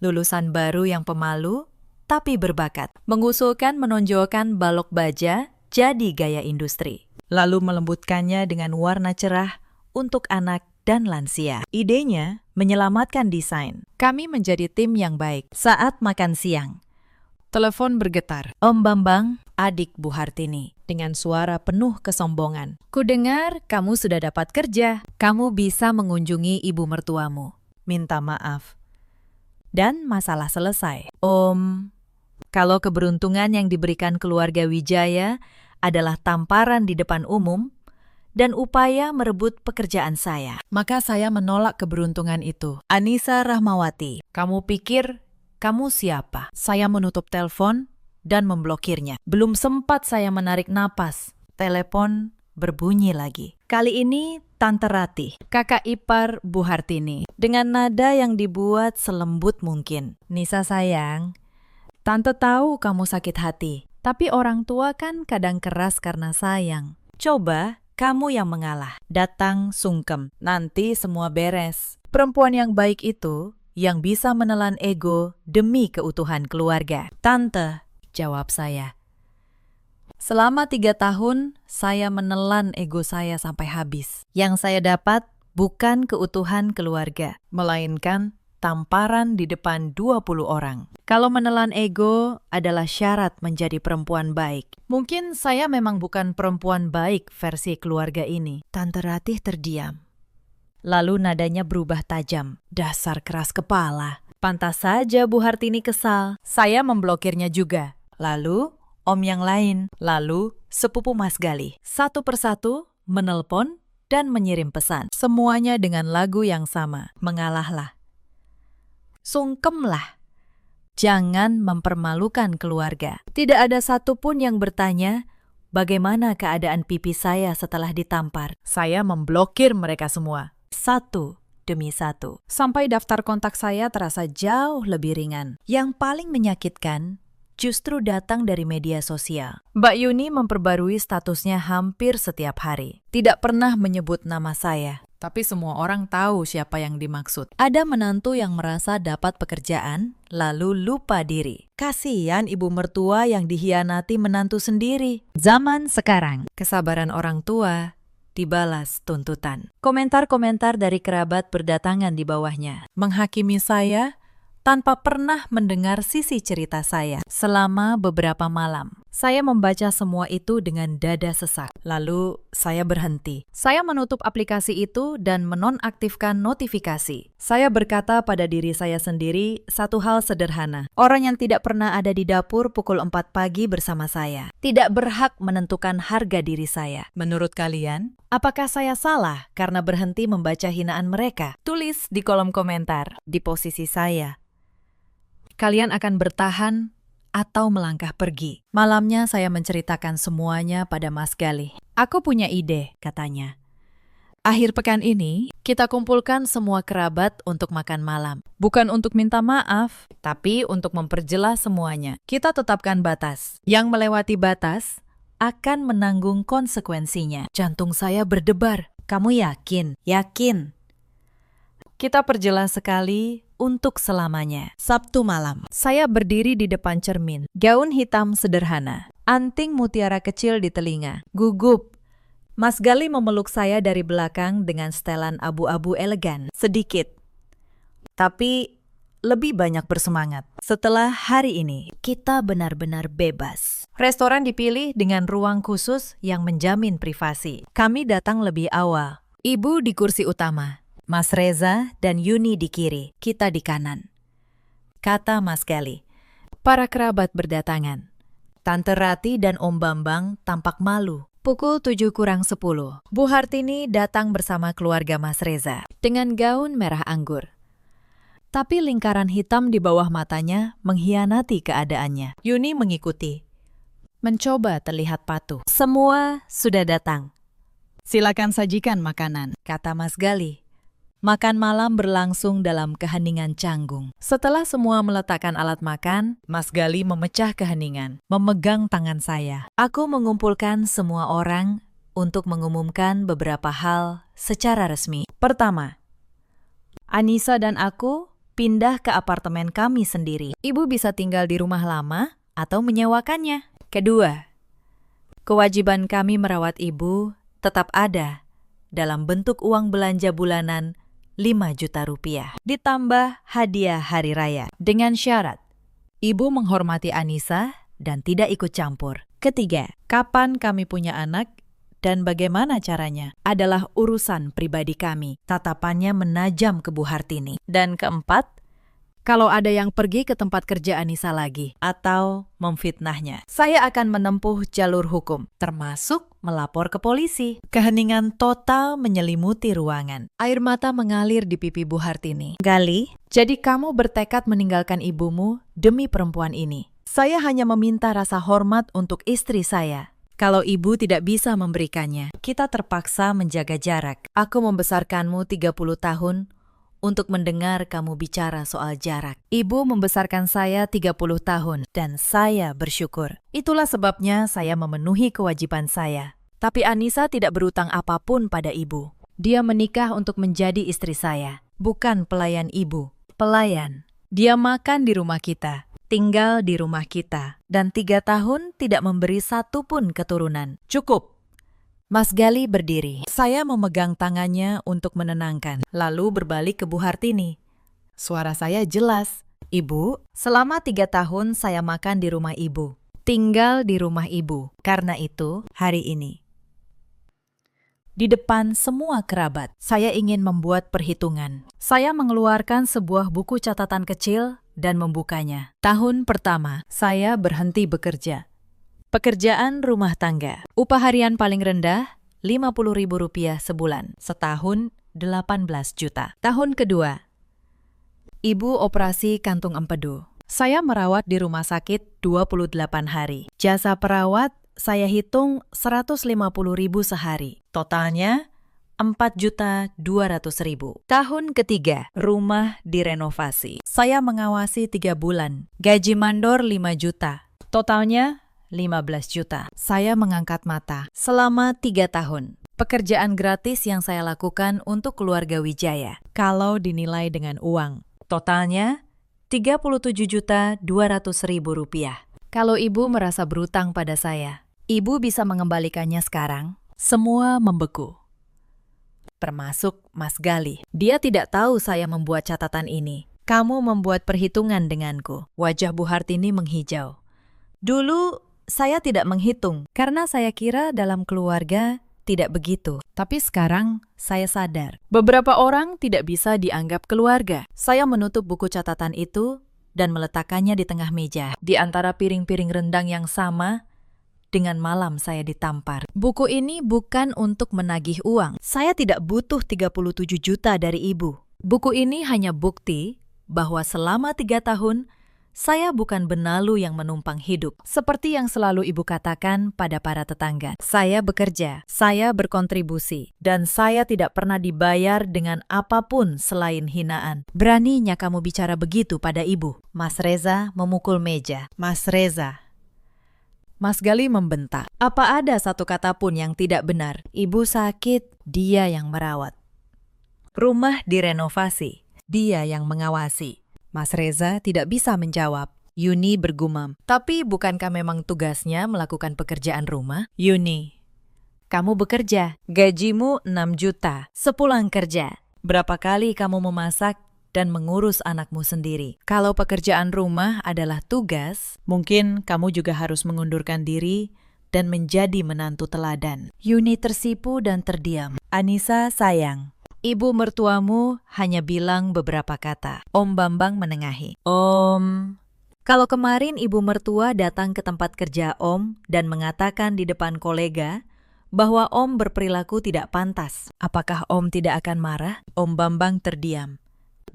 [SPEAKER 1] lulusan baru yang pemalu, tapi berbakat, mengusulkan menonjolkan balok baja jadi gaya industri, lalu melembutkannya dengan warna cerah untuk anak dan lansia. Idenya menyelamatkan desain. Kami menjadi tim yang baik. Saat makan siang, telepon bergetar. Om Bambang, adik Bu Hartini, dengan suara penuh kesombongan. Kudengar kamu sudah dapat kerja. Kamu bisa mengunjungi ibu mertuamu. Minta maaf. Dan masalah selesai. Om, kalau keberuntungan yang diberikan keluarga Wijaya adalah tamparan di depan umum dan upaya merebut pekerjaan saya, maka saya menolak keberuntungan itu. Anissa Rahmawati, kamu pikir Kamu siapa? Saya menutup telepon dan memblokirnya. Belum sempat saya menarik napas, telepon berbunyi lagi. Kali ini Tante Ratih, kakak ipar Bu Hartini, dengan nada yang dibuat selembut mungkin. Nisa sayang, Tante tahu kamu sakit hati, tapi orang tua kan kadang keras karena sayang. Coba kamu yang mengalah, datang sungkem, nanti semua beres. Perempuan yang baik itu yang bisa menelan ego demi keutuhan keluarga. Tante, jawab saya. Selama 3 tahun, saya menelan ego saya sampai habis. Yang saya dapat bukan keutuhan keluarga, melainkan tamparan di depan 20 orang. Kalau menelan ego adalah syarat menjadi perempuan baik. Mungkin saya memang bukan perempuan baik versi keluarga ini. Tante Ratih terdiam. Lalu nadanya berubah tajam. Dasar keras kepala. Pantas saja Bu Hartini kesal. Saya memblokirnya juga. Lalu om yang lain. Lalu sepupu Mas Gali. Satu persatu menelpon dan mengirim pesan. Semuanya dengan lagu yang sama. Mengalahlah. Sungkemlah. Jangan mempermalukan keluarga. Tidak ada satupun yang bertanya bagaimana keadaan pipi saya setelah ditampar. Saya memblokir mereka semua. Satu demi satu. Sampai daftar kontak saya terasa jauh lebih ringan. Yang paling menyakitkan justru datang dari media sosial. Mbak Yuni memperbarui statusnya hampir setiap hari. Tidak pernah menyebut nama saya. Tapi semua orang tahu siapa yang dimaksud. Ada menantu yang merasa dapat pekerjaan, lalu lupa diri. Kasihan ibu mertua yang dihianati menantu sendiri. Zaman sekarang, kesabaran orang tua dibalas tuntutan. Komentar-komentar dari kerabat berdatangan di bawahnya. Menghakimi saya tanpa pernah mendengar sisi cerita saya. Selama beberapa malam, saya membaca semua itu dengan dada sesak. Lalu saya berhenti. Saya menutup aplikasi itu dan menonaktifkan notifikasi. Saya berkata pada diri saya sendiri satu hal sederhana. Orang yang tidak pernah ada di dapur pukul 4 pagi bersama saya tidak berhak menentukan harga diri saya. Menurut kalian, apakah saya salah karena berhenti membaca hinaan mereka? Tulis di kolom komentar. Di posisi saya, kalian akan bertahan atau melangkah pergi. Malamnya saya menceritakan semuanya pada Mas Gali. Aku punya ide, katanya. Akhir pekan ini, kita kumpulkan semua kerabat untuk makan malam. Bukan untuk minta maaf, tapi untuk memperjelas semuanya. Kita tetapkan batas. Yang melewati batas akan menanggung konsekuensinya. Jantung saya berdebar. Kamu yakin? Yakin. Kita perjelas sekali untuk selamanya. Sabtu malam, saya berdiri di depan cermin. Gaun hitam sederhana, anting mutiara kecil di telinga. Gugup. Mas Gali memeluk saya dari belakang dengan setelan abu-abu elegan. Sedikit, tapi lebih banyak bersemangat. Setelah hari ini, kita benar-benar bebas. Restoran dipilih dengan ruang khusus yang menjamin privasi. Kami datang lebih awal. Ibu di kursi utama. Mas Reza dan Yuni di kiri, kita di kanan. Kata Mas Gali. Para kerabat berdatangan. Tante Ratih dan Om Bambang tampak malu. Pukul 7 kurang 10, Bu Hartini datang bersama keluarga Mas Reza dengan gaun merah anggur. Tapi lingkaran hitam di bawah matanya mengkhianati keadaannya. Yuni mengikuti. Mencoba terlihat patuh. Semua sudah datang. Silakan sajikan makanan, kata Mas Gali. Makan malam berlangsung dalam keheningan canggung. Setelah semua meletakkan alat makan, Mas Gali memecah keheningan, memegang tangan saya. Aku mengumpulkan semua orang untuk mengumumkan beberapa hal secara resmi. Pertama, Anissa dan aku pindah ke apartemen kami sendiri. Ibu bisa tinggal di rumah lama atau menyewakannya. Kedua, kewajiban kami merawat ibu tetap ada dalam bentuk uang belanja bulanan 5 juta rupiah, ditambah hadiah hari raya. Dengan syarat, ibu menghormati Anissa dan tidak ikut campur. Ketiga, kapan kami punya anak dan bagaimana caranya adalah urusan pribadi kami. Tatapannya menajam ke Bu Hartini. Dan keempat, Kalau ada yang pergi ke tempat kerja Anissa lagi atau memfitnahnya, saya akan menempuh jalur hukum, termasuk melapor ke polisi. Keheningan total menyelimuti ruangan. Air mata mengalir di pipi Bu Hartini. Gali, jadi kamu bertekad meninggalkan ibumu demi perempuan ini. Saya hanya meminta rasa hormat untuk istri saya. Kalau ibu tidak bisa memberikannya, kita terpaksa menjaga jarak. Aku membesarkanmu 30 tahun untuk mendengar kamu bicara soal jarak. Ibu membesarkan saya 30 tahun dan saya bersyukur. Itulah sebabnya saya memenuhi kewajiban saya. Tapi Anissa tidak berutang apapun pada ibu. Dia menikah untuk menjadi istri saya, bukan pelayan ibu. Pelayan. Dia makan di rumah kita, tinggal di rumah kita, dan 3 tahun tidak memberi satu pun keturunan. Cukup. Mas Gali berdiri. Saya memegang tangannya untuk menenangkan, lalu berbalik ke Bu Hartini. Suara saya jelas. Ibu, selama 3 tahun saya makan di rumah ibu, tinggal di rumah ibu. Karena itu, hari ini, di depan semua kerabat, saya ingin membuat perhitungan. Saya mengeluarkan sebuah buku catatan kecil dan membukanya. Tahun pertama, saya berhenti bekerja. Pekerjaan rumah tangga. Upah harian paling rendah, Rp50.000 sebulan. Setahun, 18 juta. Tahun kedua, ibu operasi kantung empedu. Saya merawat di rumah sakit 28 hari. Jasa perawat, saya hitung 150.000 sehari. Totalnya, 4.200.000. Tahun ketiga, rumah direnovasi. Saya mengawasi 3 bulan. Gaji mandor 5 juta. Totalnya, 15 juta. Saya mengangkat mata selama 3 tahun. Pekerjaan gratis yang saya lakukan untuk keluarga Wijaya. Kalau dinilai dengan uang, totalnya Rp37.200.000. Kalau ibu merasa berutang pada saya, ibu bisa mengembalikannya sekarang. Semua membeku. Termasuk Mas Gali. Dia tidak tahu saya membuat catatan ini. Kamu membuat perhitungan denganku. Wajah Bu Hartini menghijau. Dulu, saya tidak menghitung, karena saya kira dalam keluarga tidak begitu. Tapi sekarang, saya sadar. Beberapa orang tidak bisa dianggap keluarga. Saya menutup buku catatan itu dan meletakkannya di tengah meja, di antara piring-piring rendang yang sama dengan malam saya ditampar. Buku ini bukan untuk menagih uang. Saya tidak butuh 37 juta dari ibu. Buku ini hanya bukti bahwa selama 3 tahun, saya bukan benalu yang menumpang hidup, seperti yang selalu ibu katakan pada para tetangga. Saya bekerja, saya berkontribusi, dan saya tidak pernah dibayar dengan apapun selain hinaan. Beraninya kamu bicara begitu pada ibu? Mas Reza memukul meja. Mas Reza. Mas Gali membentak. Apa ada satu kata pun yang tidak benar? Ibu sakit, dia yang merawat. Rumah direnovasi, dia yang mengawasi. Mas Reza tidak bisa menjawab. Yuni bergumam. Tapi bukankah memang tugasnya melakukan pekerjaan rumah? Yuni, kamu bekerja. Gajimu 6 juta. Sepulang kerja, berapa kali kamu memasak dan mengurus anakmu sendiri? Kalau pekerjaan rumah adalah tugas, mungkin kamu juga harus mengundurkan diri dan menjadi menantu teladan. Yuni tersipu dan terdiam. Anissa sayang. Ibu mertuamu hanya bilang beberapa kata. Om Bambang menengahi. Om, kalau kemarin ibu mertua datang ke tempat kerja Om dan mengatakan di depan kolega bahwa Om berperilaku tidak pantas, apakah Om tidak akan marah? Om Bambang terdiam.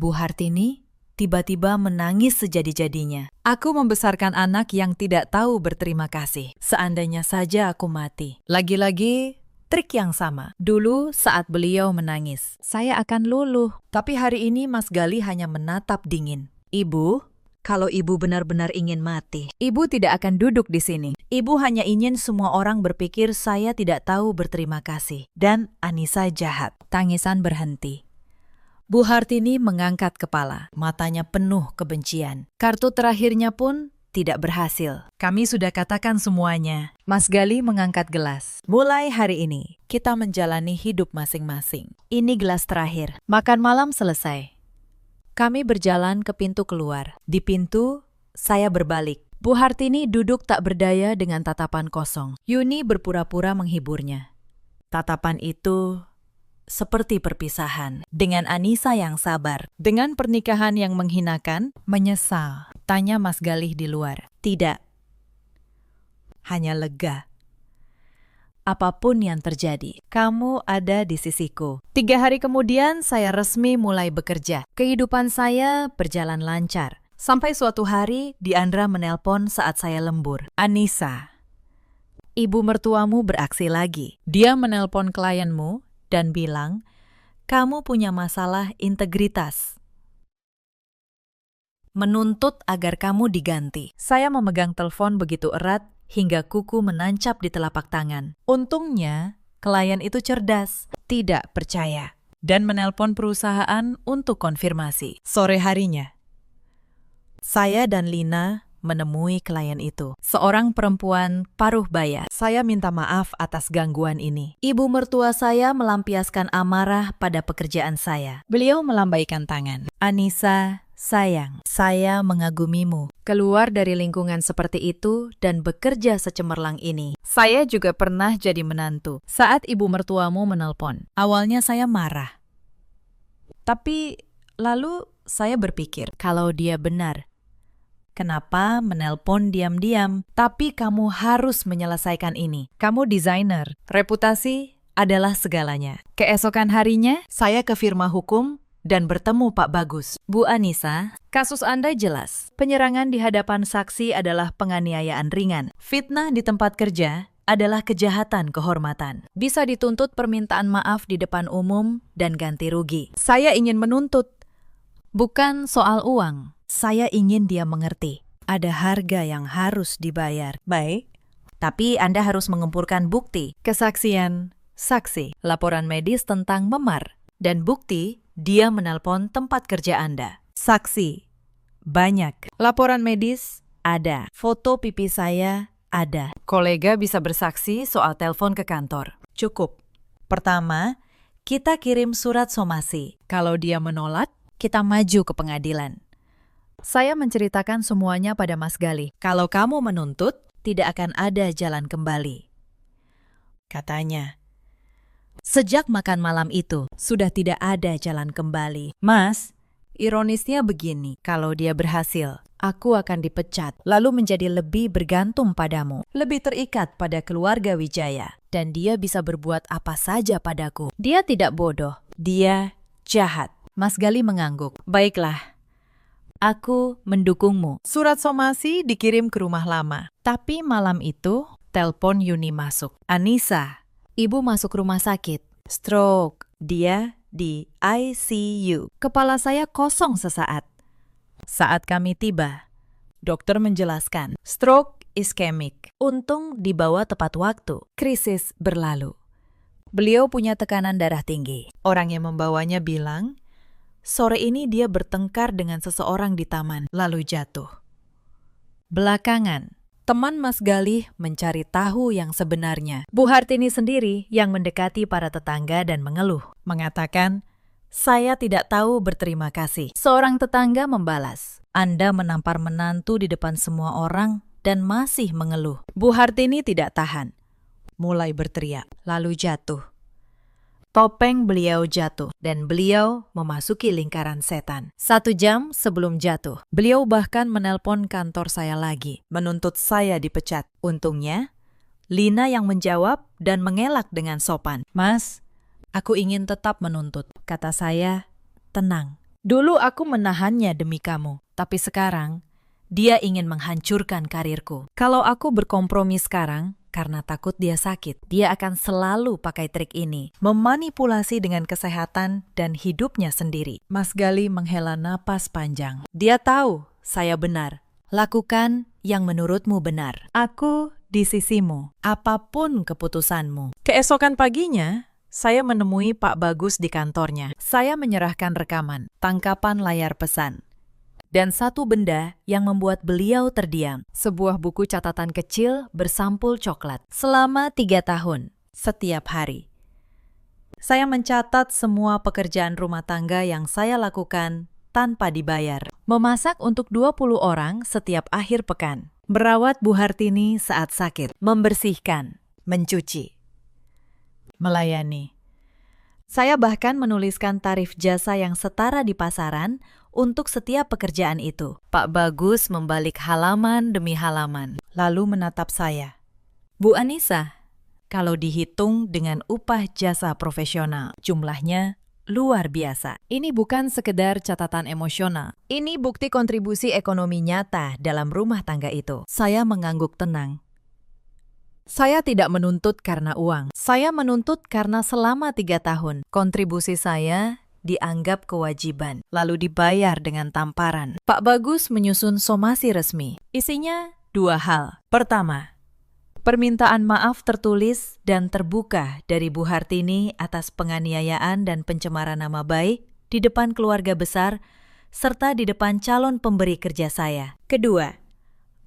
[SPEAKER 1] Bu Hartini tiba-tiba menangis sejadi-jadinya. Aku membesarkan anak yang tidak tahu berterima kasih. Seandainya saja aku mati. Lagi-lagi, trik yang sama. Dulu saat beliau menangis, saya akan luluh. Tapi hari ini Mas Gali hanya menatap dingin. Ibu, kalau ibu benar-benar ingin mati, ibu tidak akan duduk di sini. Ibu hanya ingin semua orang berpikir saya tidak tahu berterima kasih. Dan Anissa jahat. Tangisan berhenti. Bu Hartini mengangkat kepala. Matanya penuh kebencian. Kartu terakhirnya pun tidak berhasil. Kami sudah katakan semuanya. Mas Gali mengangkat gelas. Mulai hari ini, kita menjalani hidup masing-masing. Ini gelas terakhir. Makan malam selesai. Kami berjalan ke pintu keluar. Di pintu, saya berbalik. Bu Hartini duduk tak berdaya dengan tatapan kosong. Yuni berpura-pura menghiburnya. Tatapan itu seperti perpisahan. Dengan Anissa yang sabar. Dengan pernikahan yang menghinakan, menyesal. Tanya Mas Galih di luar. Tidak. Hanya lega. Apapun yang terjadi, kamu ada di sisiku. 3 hari kemudian, saya resmi mulai bekerja. Kehidupan saya berjalan lancar. Sampai suatu hari, Diandra menelpon saat saya lembur. Anissa, ibu mertuamu beraksi lagi. Dia menelpon klienmu dan bilang, kamu punya masalah integritas. Menuntut agar kamu diganti. Saya memegang telepon begitu erat hingga kuku menancap di telapak tangan. Untungnya, klien itu cerdas, tidak percaya, dan menelpon perusahaan untuk konfirmasi. Sore harinya, saya dan Lina menemui klien itu. Seorang perempuan paruh baya. Saya minta maaf atas gangguan ini. Ibu mertua saya melampiaskan amarah pada pekerjaan saya. Beliau melambaikan tangan. Anissa, sayang, saya mengagumimu. Keluar dari lingkungan seperti itu dan bekerja secemerlang ini. Saya juga pernah jadi menantu. Saat ibu mertuamu menelpon, awalnya saya marah. Tapi lalu saya berpikir, kalau dia benar, kenapa menelpon diam-diam? Tapi kamu harus menyelesaikan ini. Kamu desainer. Reputasi adalah segalanya. Keesokan harinya, saya ke firma hukum dan bertemu Pak Bagus. Bu Anissa, kasus Anda jelas. Penyerangan di hadapan saksi adalah penganiayaan ringan. Fitnah di tempat kerja adalah kejahatan kehormatan. Bisa dituntut permintaan maaf di depan umum dan ganti rugi. Saya ingin menuntut. Bukan soal uang. Saya ingin dia mengerti. Ada harga yang harus dibayar. Baik. Tapi Anda harus mengumpulkan bukti. Kesaksian, saksi, laporan medis tentang memar. Dan bukti, dia menelpon tempat kerja Anda. Saksi, banyak. Laporan medis, ada. Foto pipi saya, ada. Kolega bisa bersaksi soal telepon ke kantor. Cukup. Pertama, kita kirim surat somasi. Kalau dia menolak, kita maju ke pengadilan. Saya menceritakan semuanya pada Mas Galih. Kalau kamu menuntut, tidak akan ada jalan kembali. Katanya, sejak makan malam itu, sudah tidak ada jalan kembali. Mas, ironisnya begini, kalau dia berhasil, aku akan dipecat, lalu menjadi lebih bergantung padamu, lebih terikat pada keluarga Wijaya, dan dia bisa berbuat apa saja padaku. Dia tidak bodoh, dia jahat. Mas Galih mengangguk. Baiklah, aku mendukungmu. Surat somasi dikirim ke rumah lama. Tapi malam itu, telepon Yuni masuk. Anissa, ibu masuk rumah sakit. Stroke. Dia di ICU. Kepala saya kosong sesaat. Saat kami tiba, dokter menjelaskan, stroke iskemik. Untung dibawa tepat waktu. Krisis berlalu. Beliau punya tekanan darah tinggi. Orang yang membawanya bilang, sore ini dia bertengkar dengan seseorang di taman, lalu jatuh. Belakangan, teman Mas Galih mencari tahu yang sebenarnya. Bu Hartini sendiri yang mendekati para tetangga dan mengeluh. Mengatakan, saya tidak tahu berterima kasih. Seorang tetangga membalas, Anda menampar menantu di depan semua orang dan masih mengeluh. Bu Hartini tidak tahan. Mulai berteriak, lalu jatuh. Topeng beliau jatuh dan beliau memasuki lingkaran setan. 1 jam sebelum jatuh, beliau bahkan menelpon kantor saya lagi, menuntut saya dipecat. Untungnya, Lina yang menjawab dan mengelak dengan sopan. Mas, aku ingin tetap menuntut. Kata saya, tenang. Dulu aku menahannya demi kamu, tapi sekarang dia ingin menghancurkan karirku. Kalau aku berkompromi sekarang, karena takut dia sakit, dia akan selalu pakai trik ini, memanipulasi dengan kesehatan dan hidupnya sendiri. Mas Galih menghela napas panjang. Dia tahu saya benar. Lakukan yang menurutmu benar. Aku di sisimu, apapun keputusanmu. Keesokan paginya, saya menemui Pak Bagus di kantornya. Saya menyerahkan rekaman, tangkapan layar pesan. Dan satu benda yang membuat beliau terdiam, sebuah buku catatan kecil bersampul coklat. Selama 3 tahun, setiap hari, saya mencatat semua pekerjaan rumah tangga yang saya lakukan tanpa dibayar. Memasak untuk 20 orang setiap akhir pekan. Merawat Bu Hartini saat sakit. Membersihkan, mencuci, melayani. Saya bahkan menuliskan tarif jasa yang setara di pasaran untuk setiap pekerjaan itu. Pak Bagus membalik halaman demi halaman, lalu menatap saya. Bu Anissa, kalau dihitung dengan upah jasa profesional, jumlahnya luar biasa. Ini bukan sekedar catatan emosional. Ini bukti kontribusi ekonomi nyata dalam rumah tangga itu. Saya mengangguk tenang. Saya tidak menuntut karena uang. Saya menuntut karena selama 3 tahun, kontribusi saya dianggap kewajiban, lalu dibayar dengan tamparan. Pak Bagus menyusun somasi resmi. Isinya 2 hal. Pertama, permintaan maaf tertulis dan terbuka dari Bu Hartini atas penganiayaan dan pencemaran nama baik di depan keluarga besar serta di depan calon pemberi kerja saya. Kedua,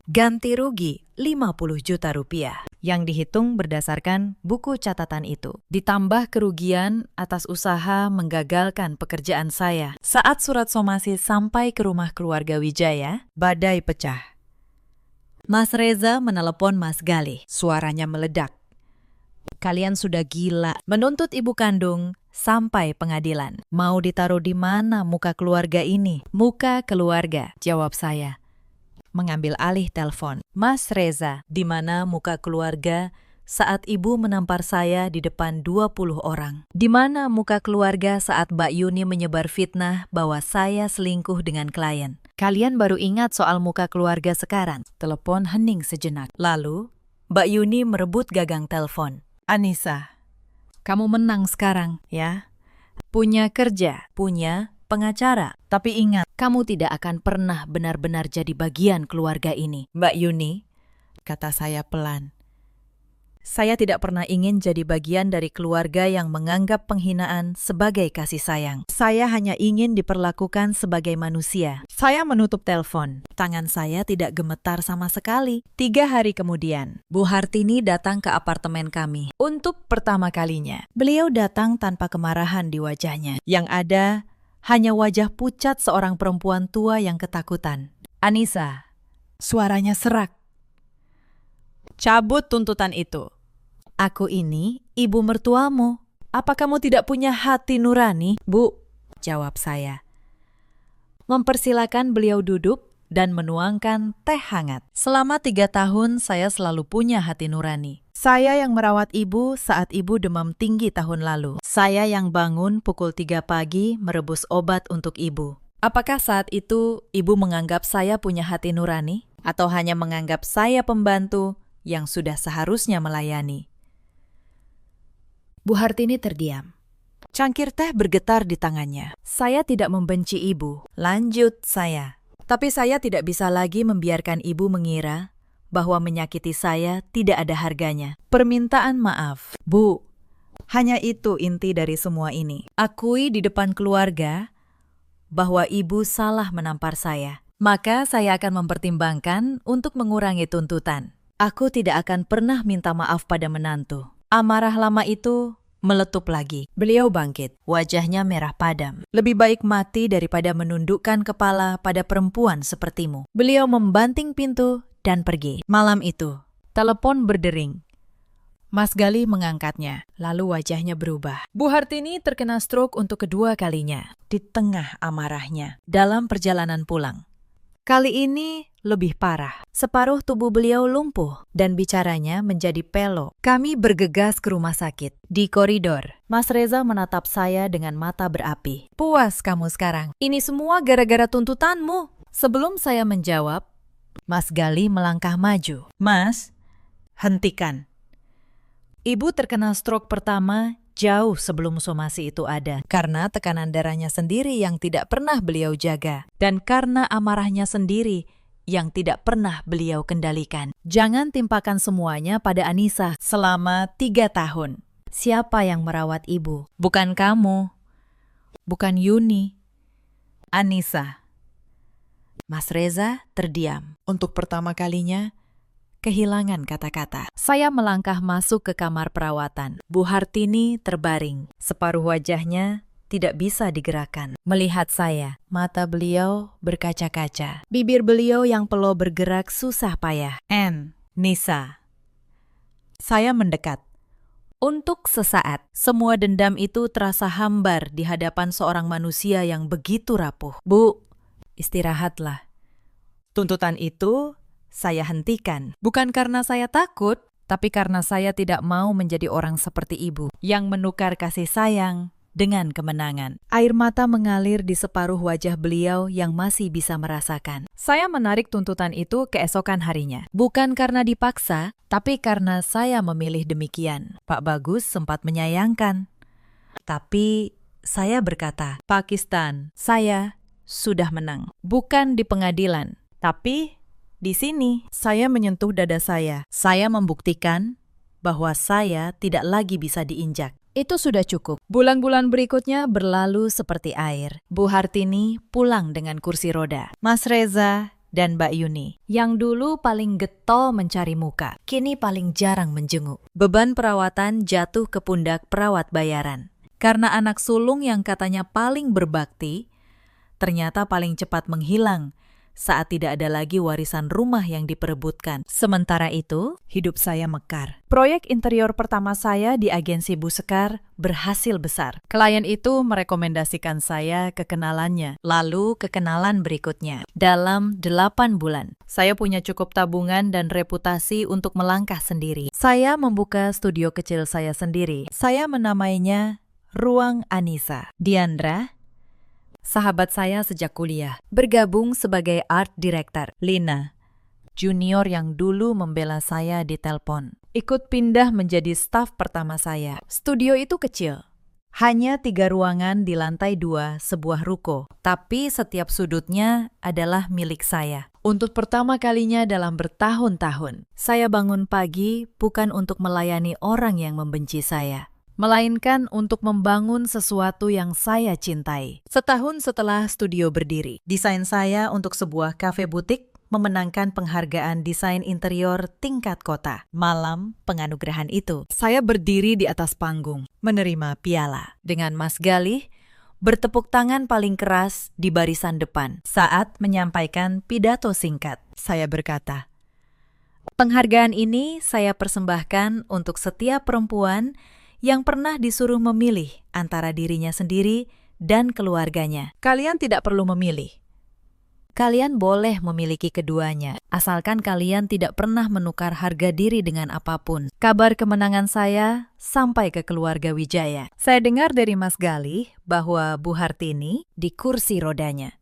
[SPEAKER 1] ganti rugi 50 juta rupiah yang dihitung berdasarkan buku catatan itu. Ditambah kerugian atas usaha menggagalkan pekerjaan saya. Saat surat somasi sampai ke rumah keluarga Wijaya, badai pecah. Mas Reza menelepon Mas Galih. Suaranya meledak. Kalian sudah gila menuntut ibu kandung sampai pengadilan. Mau ditaruh di mana muka keluarga ini? Muka keluarga, jawab saya. Mengambil alih telepon. Mas Reza, di mana muka keluarga saat ibu menampar saya di depan 20 orang? Di mana muka keluarga saat Mbak Yuni menyebar fitnah bahwa saya selingkuh dengan klien? Kalian baru ingat soal muka keluarga sekarang? Telepon hening sejenak. Lalu, Mbak Yuni merebut gagang telepon. Anissa, kamu menang sekarang, ya. Punya kerja, punya pengacara. Tapi ingat, kamu tidak akan pernah benar-benar jadi bagian keluarga ini. Mbak Yuni, kata saya pelan. Saya tidak pernah ingin jadi bagian dari keluarga yang menganggap penghinaan sebagai kasih sayang. Saya hanya ingin diperlakukan sebagai manusia. Saya menutup telepon. Tangan saya tidak gemetar sama sekali. 3 hari kemudian, Bu Hartini datang ke apartemen kami. Untuk pertama kalinya, beliau datang tanpa kemarahan di wajahnya. Yang ada hanya wajah pucat seorang perempuan tua yang ketakutan. Anissa, suaranya serak. Cabut tuntutan itu. Aku ini ibu mertuamu. Apa kamu tidak punya hati nurani, Bu? Jawab saya. Mempersilakan beliau duduk dan menuangkan teh hangat. Selama 3 tahun saya selalu punya hati nurani. Saya yang merawat ibu saat ibu demam tinggi tahun lalu. Saya yang bangun pukul 3 pagi merebus obat untuk ibu. Apakah saat itu ibu menganggap saya punya hati nurani? Atau hanya menganggap saya pembantu yang sudah seharusnya melayani? Bu Hartini terdiam. Cangkir teh bergetar di tangannya. Saya tidak membenci ibu. Lanjut saya. Tapi saya tidak bisa lagi membiarkan ibu mengira bahwa menyakiti saya tidak ada harganya. Permintaan maaf. Bu, hanya itu inti dari semua ini. Akui di depan keluarga bahwa ibu salah menampar saya. Maka saya akan mempertimbangkan untuk mengurangi tuntutan. Aku tidak akan pernah minta maaf pada menantu. Amarah lama itu meletup lagi. Beliau bangkit, wajahnya merah padam. Lebih baik mati daripada menundukkan kepala pada perempuan sepertimu. Beliau membanting pintu dan pergi. Malam itu, telepon berdering. Mas Galih mengangkatnya, lalu wajahnya berubah. Bu Hartini terkena stroke untuk kedua kalinya, di tengah amarahnya, dalam perjalanan pulang. Kali ini lebih parah. Separuh tubuh beliau lumpuh dan bicaranya menjadi pelo. Kami bergegas ke rumah sakit. Di koridor, Mas Reza menatap saya dengan mata berapi. Puas kamu sekarang. Ini semua gara-gara tuntutanmu. Sebelum saya menjawab, Mas Galih melangkah maju. Mas, hentikan. Ibu terkena stroke pertama jauh sebelum somasi itu ada, karena tekanan darahnya sendiri yang tidak pernah beliau jaga, dan karena amarahnya sendiri yang tidak pernah beliau kendalikan. Jangan timpakan semuanya pada Anissa selama 3 tahun. Siapa yang merawat ibu? Bukan kamu, bukan Yuni, Anissa. Mas Reza terdiam. Untuk pertama kalinya, kehilangan kata-kata. Saya melangkah masuk ke kamar perawatan. Bu Hartini terbaring. Separuh wajahnya tidak bisa digerakkan. Melihat saya, mata beliau berkaca-kaca. Bibir beliau yang peluh bergerak susah payah. Nisa. Saya mendekat. Untuk sesaat, semua dendam itu terasa hambar di hadapan seorang manusia yang begitu rapuh. Bu, istirahatlah. Tuntutan itu saya hentikan. Bukan karena saya takut, tapi karena saya tidak mau menjadi orang seperti ibu yang menukar kasih sayang dengan kemenangan. Air mata mengalir di separuh wajah beliau yang masih bisa merasakan. Saya menarik tuntutan itu keesokan harinya. Bukan karena dipaksa, tapi karena saya memilih demikian. Pak Bagus sempat menyayangkan. Tapi saya berkata, Pakistan, saya sudah menang. Bukan di pengadilan, tapi di sini. Saya menyentuh dada saya. Saya membuktikan bahwa saya tidak lagi bisa diinjak. Itu sudah cukup. Bulan-bulan berikutnya berlalu seperti air. Bu Hartini pulang dengan kursi roda. Mas Reza dan Mbak Yuni, yang dulu paling getol mencari muka, kini paling jarang menjenguk. Beban perawatan jatuh ke pundak perawat bayaran. Karena anak sulung yang katanya paling berbakti, ternyata paling cepat menghilang saat tidak ada lagi warisan rumah yang diperebutkan. Sementara itu, hidup saya mekar. Proyek interior pertama saya di agensi Bu Sekar berhasil besar. Klien itu merekomendasikan saya ke kenalannya, lalu ke kenalan berikutnya. Dalam 8 bulan, saya punya cukup tabungan dan reputasi untuk melangkah sendiri. Saya membuka studio kecil saya sendiri. Saya menamainya Ruang Anissa. Diandra, sahabat saya sejak kuliah, bergabung sebagai art director. Lina, junior yang dulu membela saya di telepon, ikut pindah menjadi staf pertama saya. Studio itu kecil, hanya 3 ruangan di lantai 2 sebuah ruko, tapi setiap sudutnya adalah milik saya. Untuk pertama kalinya dalam bertahun-tahun, saya bangun pagi bukan untuk melayani orang yang membenci saya, melainkan untuk membangun sesuatu yang saya cintai. Setahun setelah studio berdiri, desain saya untuk sebuah kafe butik memenangkan penghargaan desain interior tingkat kota. Malam penganugerahan itu, saya berdiri di atas panggung, menerima piala. Dengan Mas Galih, bertepuk tangan paling keras di barisan depan. Saat menyampaikan pidato singkat, saya berkata, "Penghargaan ini saya persembahkan untuk setiap perempuan yang pernah disuruh memilih antara dirinya sendiri dan keluarganya. Kalian tidak perlu memilih. Kalian boleh memiliki keduanya, asalkan kalian tidak pernah menukar harga diri dengan apapun." Kabar kemenangan saya sampai ke keluarga Wijaya. Saya dengar dari Mas Galih bahwa Bu Hartini di kursi rodanya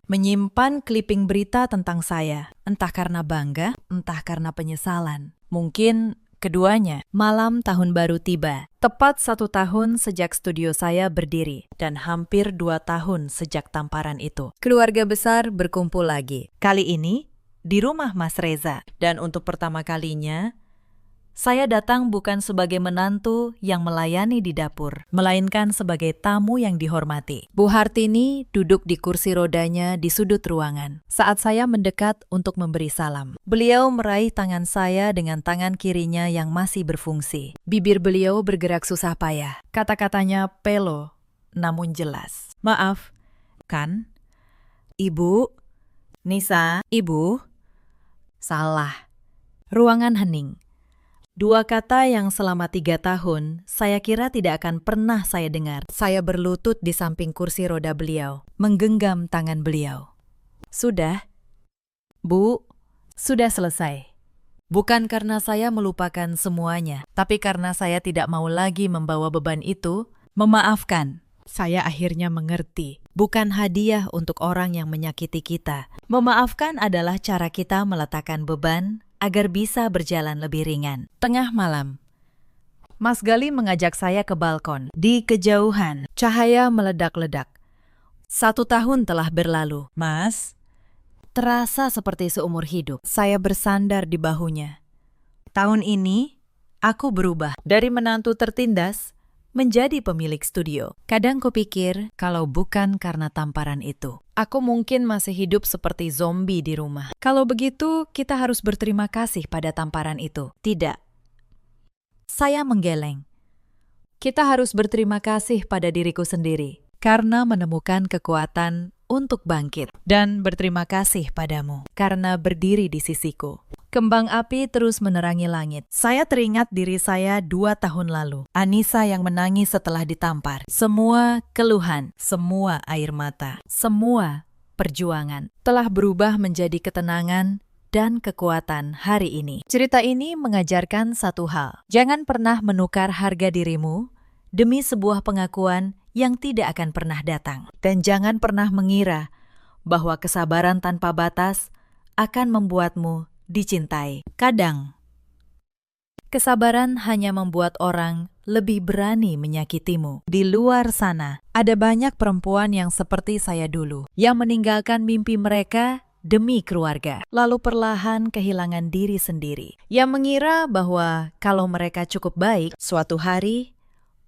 [SPEAKER 1] menyimpan kliping berita tentang saya, entah karena bangga, entah karena penyesalan. Mungkin keduanya. Malam tahun baru tiba. Tepat 1 tahun sejak studio saya berdiri dan hampir 2 tahun sejak tamparan itu. Keluarga besar berkumpul lagi. Kali ini di rumah Mas Reza. Dan untuk pertama kalinya, saya datang bukan sebagai menantu yang melayani di dapur, melainkan sebagai tamu yang dihormati. Bu Hartini duduk di kursi rodanya di sudut ruangan. Saat saya mendekat untuk memberi salam, beliau meraih tangan saya dengan tangan kirinya yang masih berfungsi. Bibir beliau bergerak susah payah. Kata-katanya pelo, namun jelas. "Maaf, kan? Ibu? Nisa, ibu?" Salah. Ruangan hening. 2 kata yang selama 3 tahun saya kira tidak akan pernah saya dengar. Saya berlutut di samping kursi roda beliau, menggenggam tangan beliau. "Sudah, Bu, sudah selesai." Bukan karena saya melupakan semuanya, tapi karena saya tidak mau lagi membawa beban itu. Memaafkan. Saya akhirnya mengerti. Bukan hadiah untuk orang yang menyakiti kita. Memaafkan adalah cara kita meletakkan beban agar bisa berjalan lebih ringan. Tengah malam, Mas Galih mengajak saya ke balkon. Di kejauhan, cahaya meledak-ledak. 1 tahun telah berlalu. "Mas," terasa seperti seumur hidup. Saya bersandar di bahunya. "Tahun ini, aku berubah dari menantu tertindas menjadi pemilik studio. Kadang kupikir kalau bukan karena tamparan itu, aku mungkin masih hidup seperti zombie di rumah. Kalau begitu, kita harus berterima kasih pada tamparan itu." "Tidak." Saya menggeleng. "Kita harus berterima kasih pada diriku sendiri karena menemukan kekuatan untuk bangkit dan berterima kasih padamu karena berdiri di sisiku. Kembang api terus menerangi langit. Saya teringat diri saya 2 tahun lalu. Anissa yang menangis setelah ditampar. Semua keluhan, semua air mata, semua perjuangan telah berubah menjadi ketenangan dan kekuatan hari ini. Cerita ini mengajarkan satu hal. Jangan pernah menukar harga dirimu demi sebuah pengakuan yang tidak akan pernah datang. Dan jangan pernah mengira bahwa kesabaran tanpa batas akan membuatmu dicintai. Kadang, kesabaran hanya membuat orang lebih berani menyakitimu. Di luar sana, ada banyak perempuan yang seperti saya dulu, yang meninggalkan mimpi mereka demi keluarga, lalu perlahan kehilangan diri sendiri, yang mengira bahwa kalau mereka cukup baik, suatu hari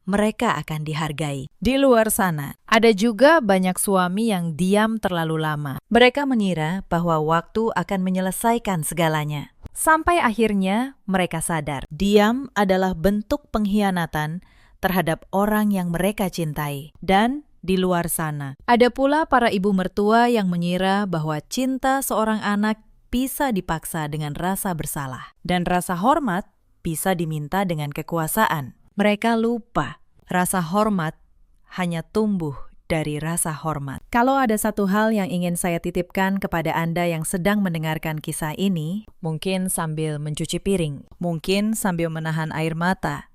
[SPEAKER 1] mereka akan dihargai. Di luar sana, ada juga banyak suami yang diam terlalu lama. Mereka mengira bahwa waktu akan menyelesaikan segalanya. Sampai akhirnya mereka sadar, diam adalah bentuk pengkhianatan terhadap orang yang mereka cintai. Dan di luar sana, ada pula para ibu mertua yang mengira bahwa cinta seorang anak bisa dipaksa dengan rasa bersalah. Dan rasa hormat bisa diminta dengan kekuasaan. Mereka lupa, rasa hormat hanya tumbuh dari rasa hormat. Kalau ada satu hal yang ingin saya titipkan kepada Anda yang sedang mendengarkan kisah ini, mungkin sambil mencuci piring, mungkin sambil menahan air mata,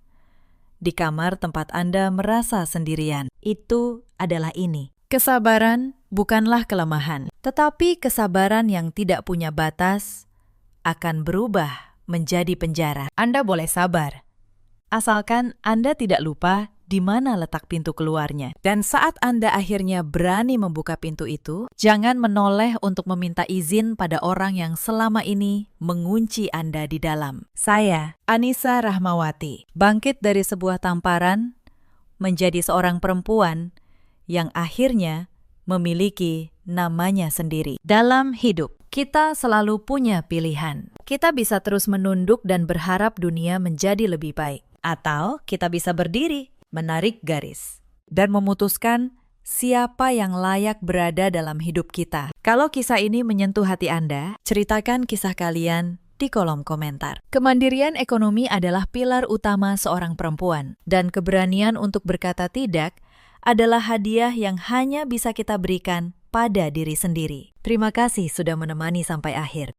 [SPEAKER 1] di kamar tempat Anda merasa sendirian, itu adalah ini. Kesabaran bukanlah kelemahan, tetapi kesabaran yang tidak punya batas akan berubah menjadi penjara. Anda boleh sabar, asalkan Anda tidak lupa di mana letak pintu keluarnya. Dan saat Anda akhirnya berani membuka pintu itu, jangan menoleh untuk meminta izin pada orang yang selama ini mengunci Anda di dalam. Saya, Anissa Rahmawati, bangkit dari sebuah tamparan menjadi seorang perempuan yang akhirnya memiliki namanya sendiri. Dalam hidup, kita selalu punya pilihan. Kita bisa terus menunduk dan berharap dunia menjadi lebih baik. Atau kita bisa berdiri, menarik garis, dan memutuskan siapa yang layak berada dalam hidup kita. Kalau kisah ini menyentuh hati Anda, ceritakan kisah kalian di kolom komentar. Kemandirian ekonomi adalah pilar utama seorang perempuan, dan keberanian untuk berkata tidak adalah hadiah yang hanya bisa kita berikan pada diri sendiri. Terima kasih sudah menemani sampai akhir.